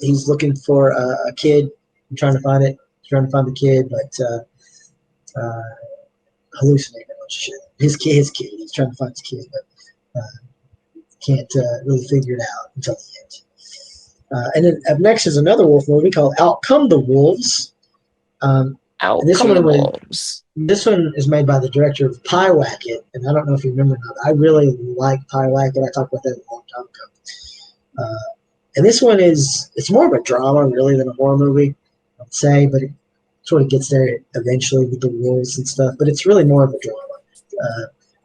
he's looking for a kid, trying to find the kid, but hallucinating a bunch of shit. His kid. He's trying to find his kid, but can't really figure it out until the end. And then up next is another wolf movie called Out Come the Wolves. This one is made by the director of Pie Wacket, and I don't know if you remember or not. I really like Pie Wacket. I talked about that a long time ago. And this one it's more of a drama really than a horror movie, I'd say, but it sort of gets there eventually with the wolves and stuff. But it's really more of a drama,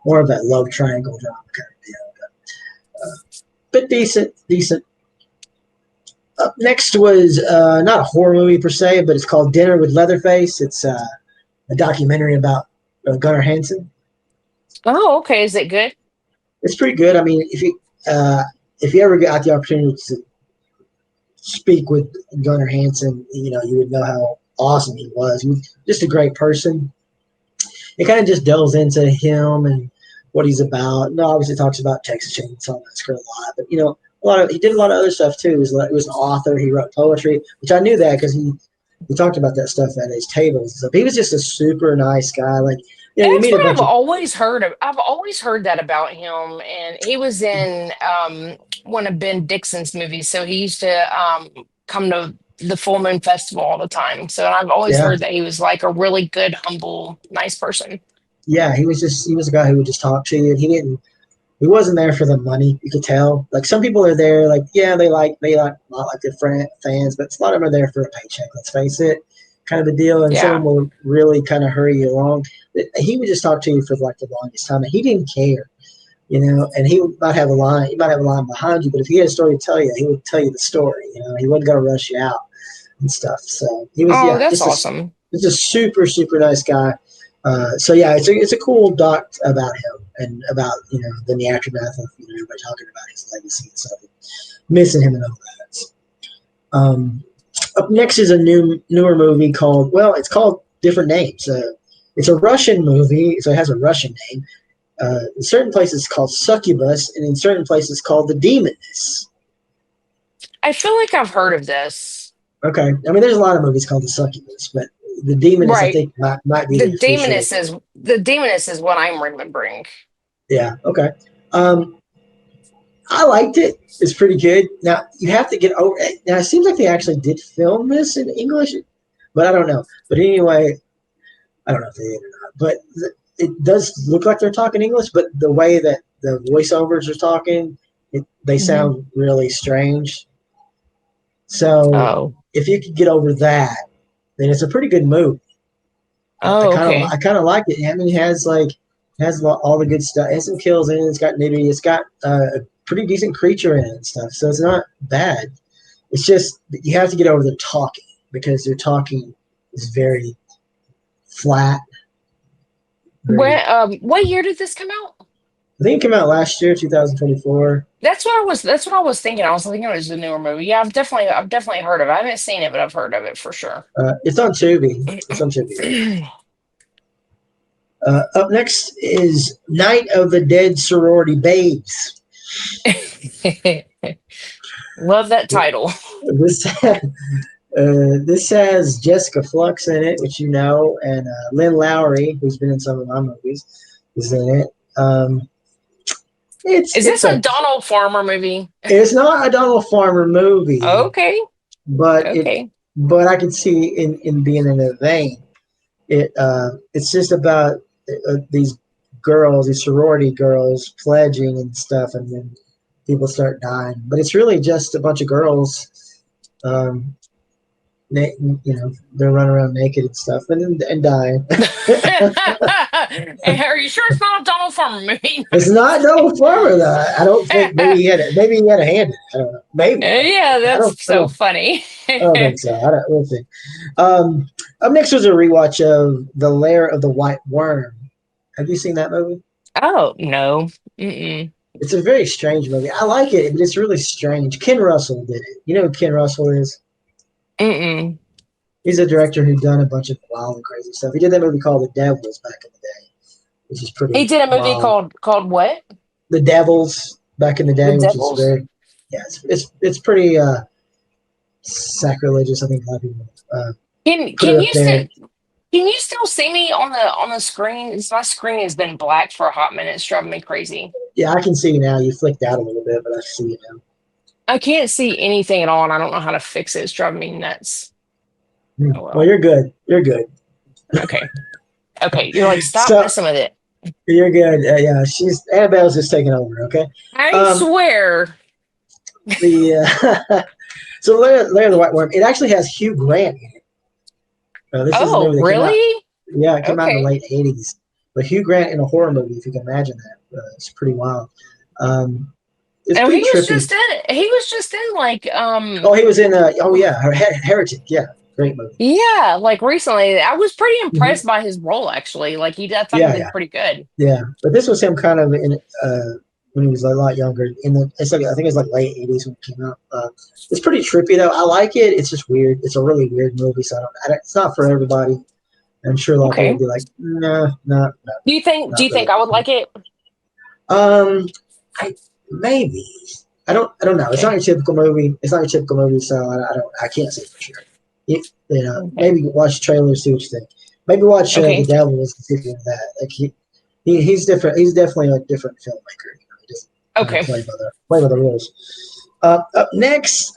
more of that love triangle drama kind of deal. But decent. Up next was not a horror movie per se, but it's called Dinner with Leatherface. It's a documentary about Gunnar Hansen. Oh, okay. Is it good? It's pretty good. I mean, if you ever got the opportunity to speak with Gunnar Hansen, you would know how awesome he was. He was just a great person. It kind of just delves into him and what he's about. And obviously talks about Texas Chainsaw Massacre a lot, but he did a lot of other stuff too. He was an author. He wrote poetry, which I knew that because he talked about that stuff at his tables and stuff. He was just a super nice guy. Like, That's what I've always heard of. I've always heard that about him, and he was in one of Ben Dixon's movies. So he used to come to the Full Moon Festival all the time. So I've always heard that he was like a really good, humble, nice person. Yeah, he was a guy who would just talk to you. He wasn't there for the money. You could tell. Like some people are there, like they like not like their fans, but a lot of them are there for a paycheck. Let's face it, kind of a deal. And some will really kind of hurry you along. He would just talk to you for like the longest time, and he didn't care, And he might have a line. He might have a line behind you, but if he had a story to tell you, he would tell you the story. He wasn't going to rush you out and stuff. So he was. Oh, that's awesome. He's a super super nice guy. It's a cool doc about him and about the aftermath of everybody talking about his legacy and stuff, missing him and all that. Up next is a newer movie called it's called different names. It's a Russian movie, so it has a Russian name. In certain places it's called Succubus, and in certain places it's called The Demoness. I feel like I've heard of this. Okay, I mean there's a lot of movies called The Succubus, but The Demoness, I think, might be the Demoness is the Demoness is what I'm remembering. Yeah. Okay. I liked it. It's pretty good. Now you have to get over it. Now it seems like they actually did film this in English, but I don't know. But anyway, I don't know if they did or not. But it does look like they're talking English, but the way that the voiceovers are talking, they sound really strange. So if you could get over that, then it's a pretty good movie. I kind of like it. I mean, it has all the good stuff. It has some kills in it. It's got nudity. It's got a pretty decent creature in it and stuff. So it's not bad. It's just you have to get over the talking because their talking is very flat. What year did this come out? I think it came out last year, 2024. That's what I was thinking. I was thinking it was a newer movie. Yeah, I've definitely heard of it. I haven't seen it, but I've heard of it for sure. It's on Tubi. Up next is Night of the Dead Sorority Babes. Love that title. This has Jessica Flux in it, which and Lynn Lowry, who's been in some of my movies, is in it. Is this a Donald Farmer movie? It's not a Donald Farmer movie. Okay. But I can see in being in a vein. It's just about these girls, these sorority girls pledging and stuff, and then people start dying. But it's really just a bunch of girls. They're running around naked and stuff and dying. Are you sure it's not a Donald Farmer movie? It's not Donald Farmer though. I don't think. Maybe he had a hand in it. I don't know. Maybe. Yeah, that's so funny. I don't think so. We'll see. Up next was a rewatch of The Lair of the White Worm. Have you seen that movie? Oh no. Mm-mm. It's a very strange movie. I like it, but it's really strange. Ken Russell did it. You know who Ken Russell is? Mm-mm. He's a director who's done a bunch of wild and crazy stuff. He did that movie called The Devils back in the day, which is pretty. He did a movie wild. called what? The Devils back in the day, The which is Devils. very, yeah, it's pretty sacrilegious. I think a lot of people Can put it can up you there. still see me on the screen? My screen has been black for a hot minute. It's driving me crazy. Yeah, I can see you now. You flicked out a little bit, but I see you now. I can't see anything at all, and I don't know how to fix it. It's driving me nuts. Oh, Well, you're good. You're good. Okay. Okay. You're like, stop So messing with it. you're good. Yeah, Annabelle's just taking over. Okay. I swear. The so Lair of the White Worm. It actually has Hugh Grant in it. This is a Oh, movie that came out. really? Yeah, it came out in the Okay. late '80s. But Hugh Grant in a horror movie, if you can imagine that, it's pretty wild. It's And pretty he was trippy. just in like Oh, he was in Heretic. Yeah, great movie. yeah, like recently. I was pretty Mhm. impressed by his role actually. Like I thought Yeah, he did yeah, pretty good. yeah. But this was him kind of in when he was a lot younger. It's like I think it's like late '80s when it came out. It's pretty trippy though. I like it. It's just weird. It's a really weird movie, so it's not for everybody. I'm sure a lot of people Okay. would be like, nah, no, Do you think not really. I would like it? I maybe. I don't know. It's not your typical movie. So I can't say for sure. You know, Okay. maybe watch trailers, see what you think. Maybe watch Okay. The Devils and see if you do that. Like he's different. He's definitely a different filmmaker. You know, he just kind of Okay. play by the rules. Up next,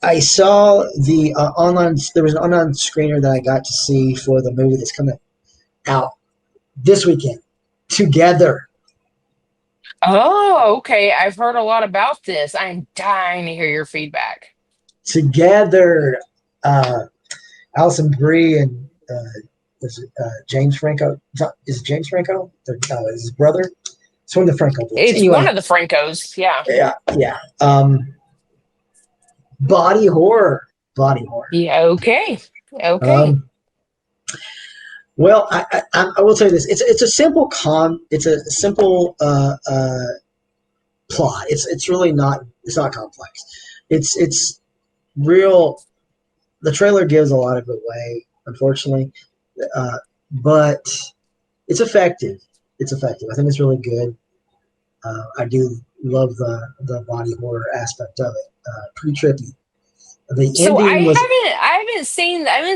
I saw the online. There was an online screener that I got to see for the movie that's coming out this weekend. Together. Oh, okay. I've heard a lot about this. I'm dying to hear your feedback. Together. Alison Brie and James Franco. Is it James Franco? No, is his brother? It's one of the Franco boys. It's Anyway, one of the Francos. Yeah. yeah. Body horror. Yeah. Okay. Okay. Well, I will tell you this. It's a simple plot. It's really not. It's not complex. It's real. The trailer gives a lot of it away, unfortunately, but it's effective. I think it's really good. I do love the body horror aspect of it. Pretty trippy. The So ending was I haven't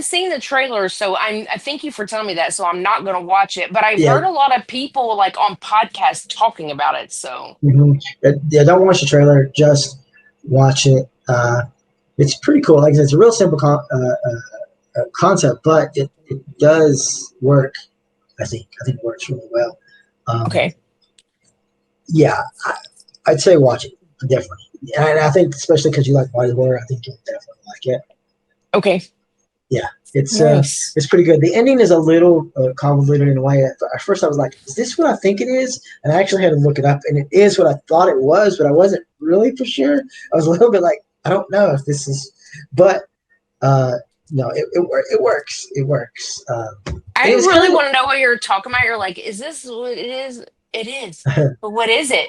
seen the trailer, so I thank you for telling me that. So I'm not gonna watch it, but I've yeah. heard a lot of people like on podcasts talking about it. So Yeah, don't watch the trailer. Just watch it. It's pretty cool. Like I said, it's a real simple concept, but it does work. I think it works really well. okay. Yeah, I'd say watch it definitely. And I think especially because you like body horror, I think you'll definitely like it. Okay. Yeah, it's Nice. pretty good. The ending is a little convoluted in a way. At first, I was like, "Is this what I think it is?" And I actually had to look it up, and it is what I thought it was, but I wasn't really for sure. I was a little bit like, "I don't know if this is," but no, it works. It works. I It was really kind of want to know what you're talking about. You're like, is this what it is? It is. But what is it?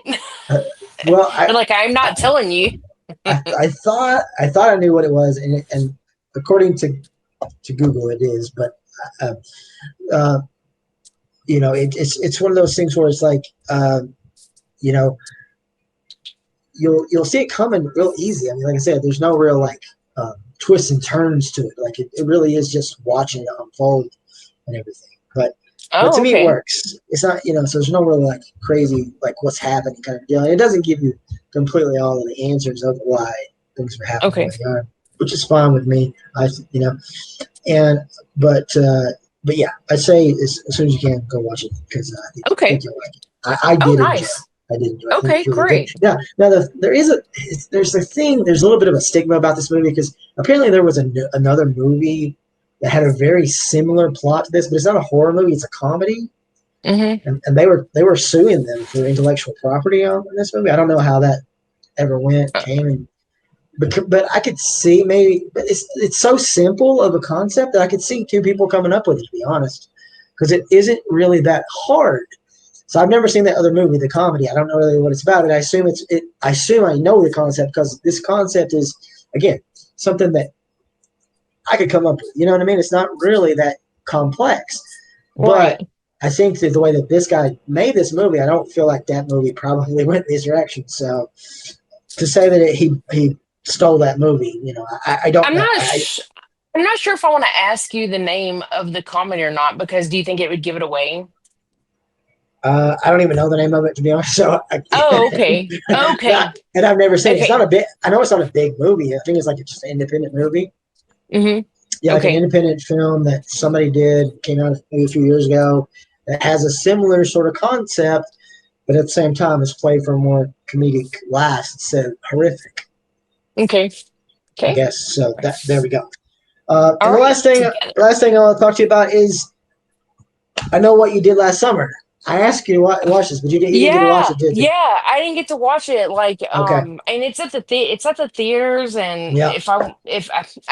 well, And like, I'm not telling you. I thought I knew what it was, and according to Google, it is. But you know, it's one of those things where it's like, you know, you'll see it coming real easy. I mean, like I said, there's no real like twists and turns to it. Like it really is just watching it unfold and everything. But Oh, to me, okay. it works. It's not, you know, so there's no real like crazy like what's happening kind of deal. And it doesn't give you completely all of the answers of why things are happening Okay. the way they are, which is fine with me. You know, and but yeah, I'd say as soon as you can, go watch it because I think you'll like it. I Oh, did enjoy it. nice. I did enjoy it. I think Okay, it's really good. great. Now there's a little bit of a stigma about this movie because apparently there was another movie that had a very similar plot to this, but it's not a horror movie; it's a comedy. Mm-hmm. And they were suing them for intellectual property on this movie. I don't know how that ever came, but I could see maybe. But it's so simple of a concept that I could see two people coming up with it. To be honest, because it isn't really that hard. So I've never seen that other movie, the comedy. I don't know really what it's about. And I assume I know the concept because this concept is again something that I could come up with. You know what I mean? It's not really that complex. Right. But I think that the way that this guy made this movie, I don't feel like that movie probably went in this direction. So to say that he stole that movie, I don't I'm know. not. I'm not sure if I want to ask you the name of the comedy or not, because do you think it would give it away? I don't even know the name of it, to be honest. So Oh, okay. Okay. and I've never seen it. It's not Okay. a big. I know it's not a big movie. I think it's like just an independent movie. Mm-hmm. Yeah, like an Okay. independent film that somebody did, came out maybe a few years ago, that has a similar sort of concept, but at the same time it's played for a more comedic laugh. It's horrific, Okay. I Okay. guess. So there we go. All And the right. last thing I want to talk to you about is I know what you did last summer. I asked you to watch this, but you didn't get to watch Yeah, it, did you? yeah. I didn't get to watch it. Like, Okay. and it's at it's at the theaters. And Yeah. if I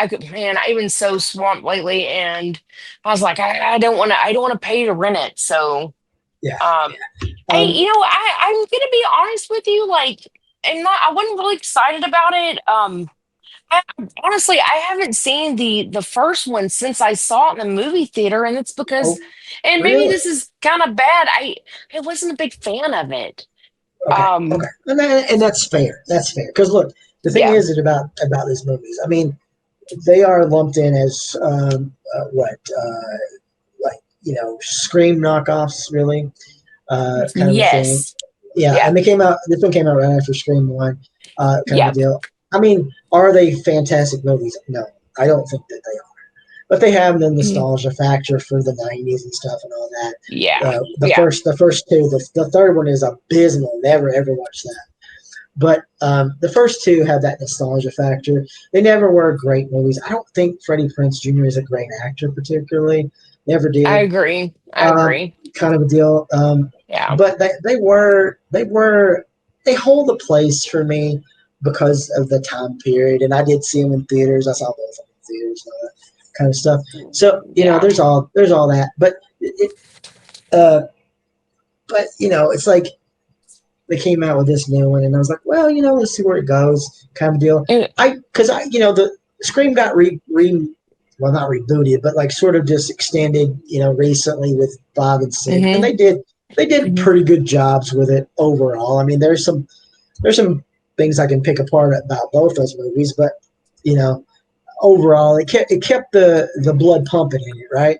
could, man, I've been so swamped lately, and I was like, I don't want to pay to rent it. So, Yeah. um, hey, Um, I'm gonna be honest with you. Like, I wasn't really excited about it. Honestly, I haven't seen the first one since I saw it in the movie theater, and it's because, oh, and maybe really? this is kind of bad. I wasn't a big fan of it. Okay. Okay. And that's fair. That's fair. Because look, the thing Yeah. is that about these movies. I mean, they are lumped in as like Scream knockoffs, really, kind of a thing. Yes. Yeah, Yeah. and this one came out right after Scream 1, kind of a Yep. deal. I mean, are they fantastic movies? No, I don't think that they are. But they have the Mhm. nostalgia factor for the '90s and stuff and all that. Yeah. The Yeah. first two, the third one is abysmal. Never ever watch that. But the first two have that nostalgia factor. They never were great movies. I don't think Freddie Prinze Jr. is a great actor, particularly. Never I did. agree. I agree. Kind of a deal. Yeah. But they hold a place for me because of the time period. And I did see them in theaters. I saw both of them in theaters and all that kind of stuff. So Yeah. there's all that. But it's like they came out with this new one, and I was like, well, let's see where it goes, kind of deal. Mm. The Scream got well, not rebooted, but like sort of just extended, recently with 5 and 6, and Mhm. they did Mhm. pretty good jobs with it overall. I mean, there's some things I can pick apart about both those movies, but overall, it kept the blood pumping in it, right?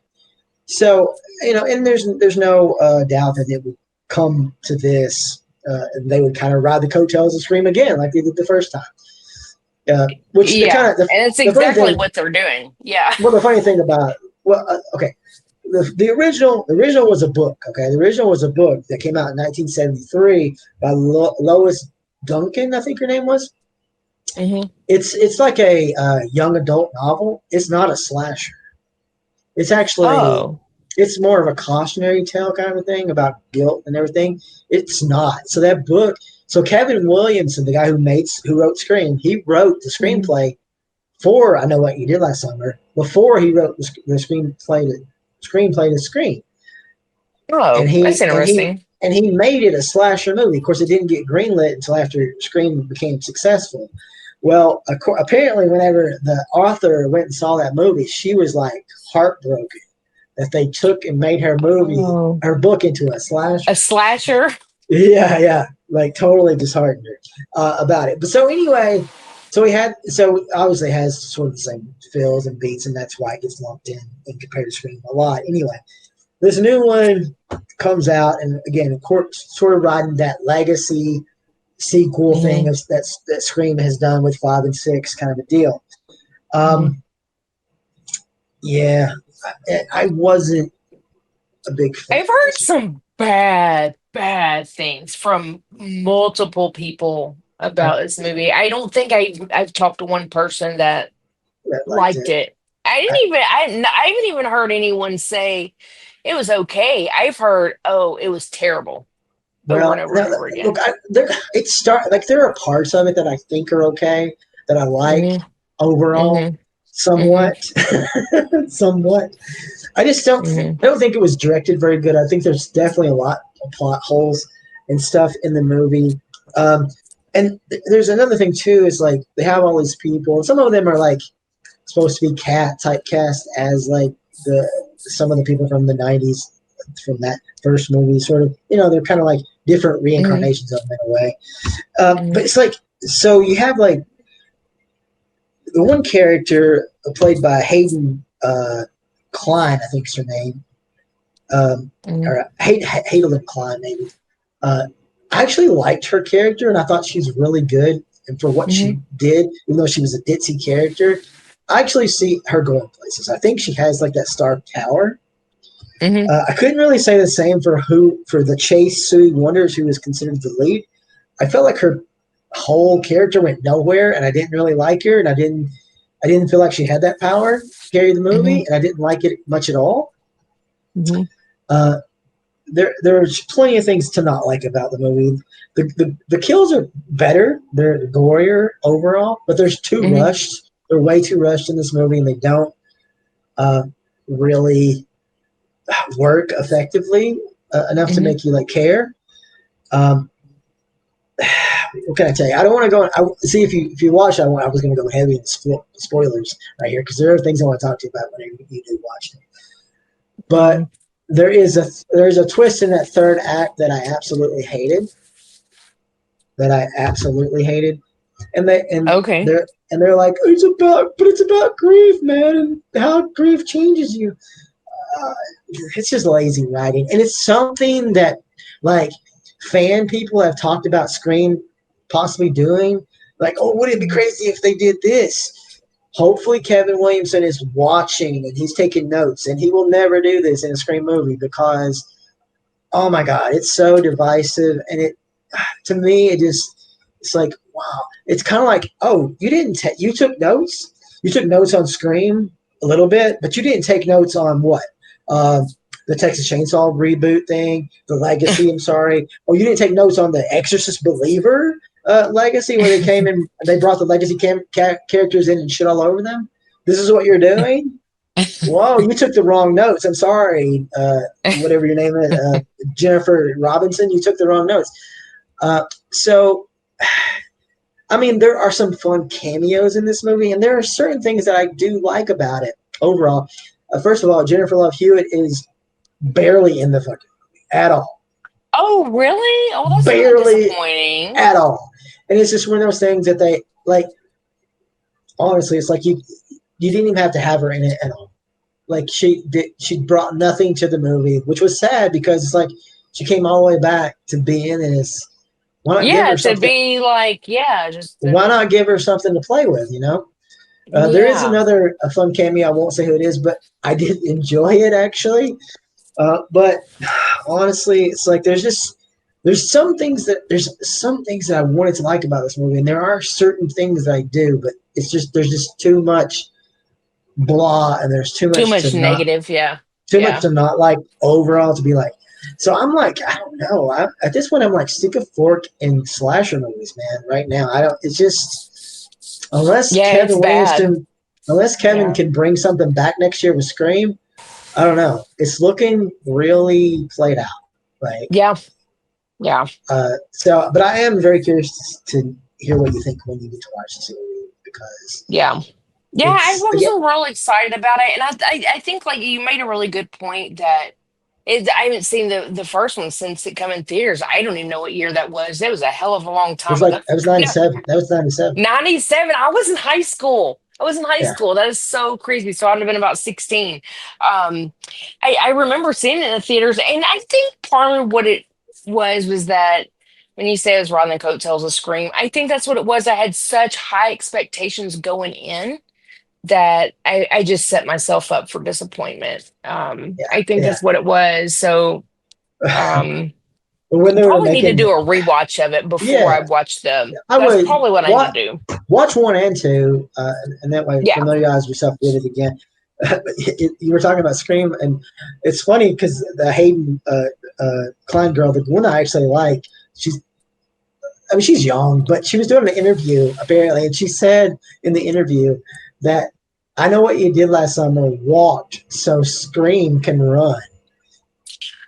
So and there's no doubt that it would come to this. And they would kind of ride the coattails of Scream again, like they did the first time. Which Yeah. And it's the funny exactly thing. what they're doing. Yeah. Well, the funny thing about okay, the original was a book. Okay, the original was a book that came out in 1973 by Lois Duncan, I think her name was. Mhm. It's like a young adult novel. It's not a slasher. It's actually Oh. it's more of a cautionary tale kind of a thing about guilt and everything. It's not. So that book. So Kevin Williamson, the guy who wrote Scream, he wrote the Mhm. screenplay for I Know What You Did Last Summer. Before he wrote the screenplay to Scream, Oh, and that's interesting. he made it a slasher movie. Of course, it didn't get greenlit until after Scream became successful. Well, apparently, whenever the author went and saw that movie, she was like heartbroken that they took and made her Oh. her book into a slasher. A slasher? Yeah, like totally disheartened her about it. But so anyway, so obviously it has sort of the same feels and beats, and that's why it gets lumped in and compared to Scream a lot. Anyway, this new one comes out, and again, of course, sort of riding that legacy sequel thing that Scream has done with 5 and 6, kind of a deal. Yeah, I wasn't a big fan. I've heard some bad things from multiple people about this movie. I don't think I've talked to one person that liked it. I haven't even heard anyone say it was okay. I've heard, oh, it was terrible, over and over and over again. Look, there are parts of it that I think are okay, that I like overall, somewhat. Somewhat. I just don't. I don't think it was directed very good. I think there's definitely a lot of plot holes and stuff in the movie. And there's another thing too. Is like they have all these people, and some of them are like supposed to be typecast as like some of the people from the 90s from that first movie, sort of, they're kind of like different reincarnations of them in a way. But it's like, so you have like the one character played by Hayden Klein, I think is her name, or Hayden Klein, maybe. I actually liked her character, and I thought she's really good. And for what she did, even though she was a ditzy character, I actually see her going places. I think she has like that star power. I couldn't really say the same for the Chase Sue Wonders, who was considered the lead. I felt like her whole character went nowhere, and I didn't really like her, and I didn't feel like she had that power to carry the movie, and I didn't like it much at all. There's plenty of things to not like about the movie. The kills are better. They're gorier overall, but there's too rushed. They're way too rushed in this movie, and they don't really work effectively enough to make you like care. What can I tell you? I don't want to go. See, if you watch, I was going to go heavy in spoilers right here, because there are things I want to talk to you about whenever you do watch it. But there's a twist in that third act that I absolutely hated. And they're like, it's about grief, man, and how grief changes you. It's just lazy writing, and it's something that like fan people have talked about Scream possibly doing. Like, oh, wouldn't it be crazy if they did this? Hopefully Kevin Williamson is watching and he's taking notes, and he will never do this in a Scream movie, because, oh my God, it's so divisive. And to me, it's like, wow. It's kind of like, oh, you took notes? You took notes on Scream a little bit, but you didn't take notes on what? The Texas Chainsaw reboot thing, the Legacy, I'm sorry. Oh, you didn't take notes on the Exorcist Believer Legacy, where they came in, they brought the Legacy characters in and shit all over them? This is what you're doing? Whoa, you took the wrong notes. I'm sorry, whatever your name is, Jennifer Robinson, you took the wrong notes. So, I mean, there are some fun cameos in this movie, and there are certain things that I do like about it overall. First of all, Jennifer Love Hewitt is barely in the fucking movie at all. Oh, really? Oh, that's barely disappointing. At all. And it's just one of those things that they, like, honestly, it's like you didn't even have to have her in it at all. Like, she brought nothing to the movie, which was sad, because it's like she came all the way back to be in this. Why not give her something? Why not give her something to play with, There is another fun cameo. I won't say who it is, but I did enjoy it, actually. But honestly, it's like there's some things that I wanted to like about this movie, and there are certain things that I do, but there's just too much blah, and there's too much negative, too much to not like overall to be like. So I'm like, I don't know. At this point, I'm like sick of fork and slasher movies, man. Right now, it's just unless Kevin can bring something back next year with Scream. I don't know. It's looking really played out, right? Yeah. So, but I am very curious to hear what you think when you get to watch this movie, because I was real excited about it, and I think like you made a really good point that I haven't seen the first one since it came in theaters. I don't even know what year that was. That was a hell of a long time ago. That was 97. That was 97. 97. I was in high school. That is so crazy. So I'd have been about 16. I remember seeing it in the theaters, and I think part of what it was that when you say it was riding the coattails of Scream, I think that's what it was. I had such high expectations going in that I just set myself up for disappointment. I think that's what it was. So when they probably need to do a rewatch of it before I watch them. That's probably what I need to do. Watch 1 and 2, and that way familiarize yourself with it again. You were talking about Scream, and it's funny because the Hayden Klein girl, the one I actually like, she's young, but she was doing an interview apparently, and she said in the interview that, I know what you did last summer, walked so Scream can run.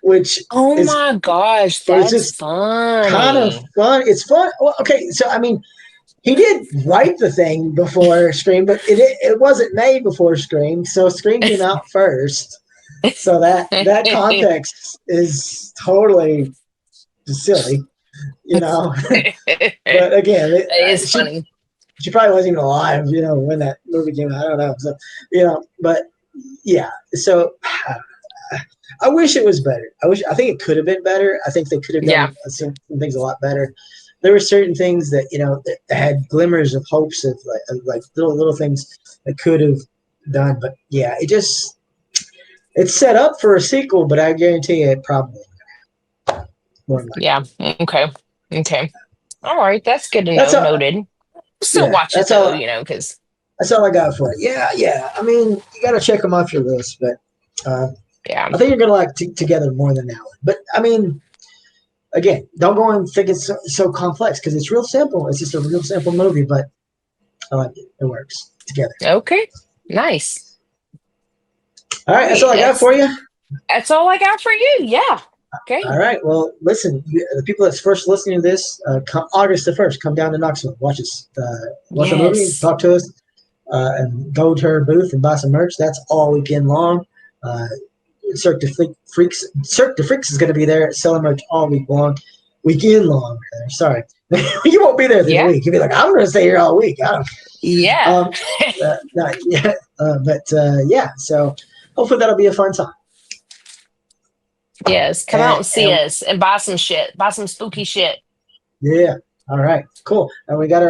Which my gosh, that's fun. Kind of fun. It's fun. Well, okay, so I mean, He did write the thing before Scream, but it wasn't made before Scream, so Scream came out first. So that context is totally silly, you know. But again, It is funny. She probably wasn't even alive, you know, when that movie came out. I don't know. So, you know, but yeah. So I wish it was better. I think it could have been better. I think they could have done some things a lot better. There were certain things that, you know, that had glimmers of hopes of like little things that could have done. But yeah, it's set up for a sequel, but I guarantee you it probably more than likely. Yeah. Okay. All right. That's good to know. Noted. Still watch it though, you know, because that's all I got for it. Yeah. I mean, you got to check them off your list, but yeah, I think you're gonna like Together more than that one. But I mean, again, don't go and think it's so complex because it's real simple. It's just a real simple movie, but I like it. It works together. Okay. Nice. All right, that's all I got for you. That's all I got for you. Yeah. Okay. All right. Well, listen, the people that's first listening to this, August the 1st, come down to Knoxville, watch us, watch the movie, talk to us, and go to her booth and buy some merch. That's all weekend long. Cirque du Freaks is going to be there selling merch all weekend long. Sorry, you won't be there this week. You'll be like, I'm going to stay here all week. I don't. Yeah. Yeah. So hopefully that'll be a fun time. Yes, come out and see us and buy some shit. Buy some spooky shit. Yeah. All right. Cool. And we got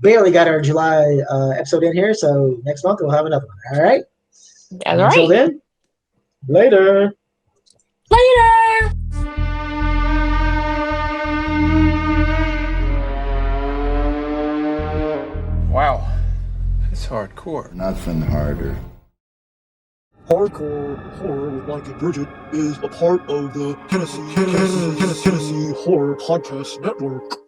barely got our July episode in here, so next month we'll have another one. All right. All right. Until then, later. Wow, that's hardcore. Nothing harder. Hardcore Horror with Mike and Bridget is a part of the Tennessee Horror Podcast Network.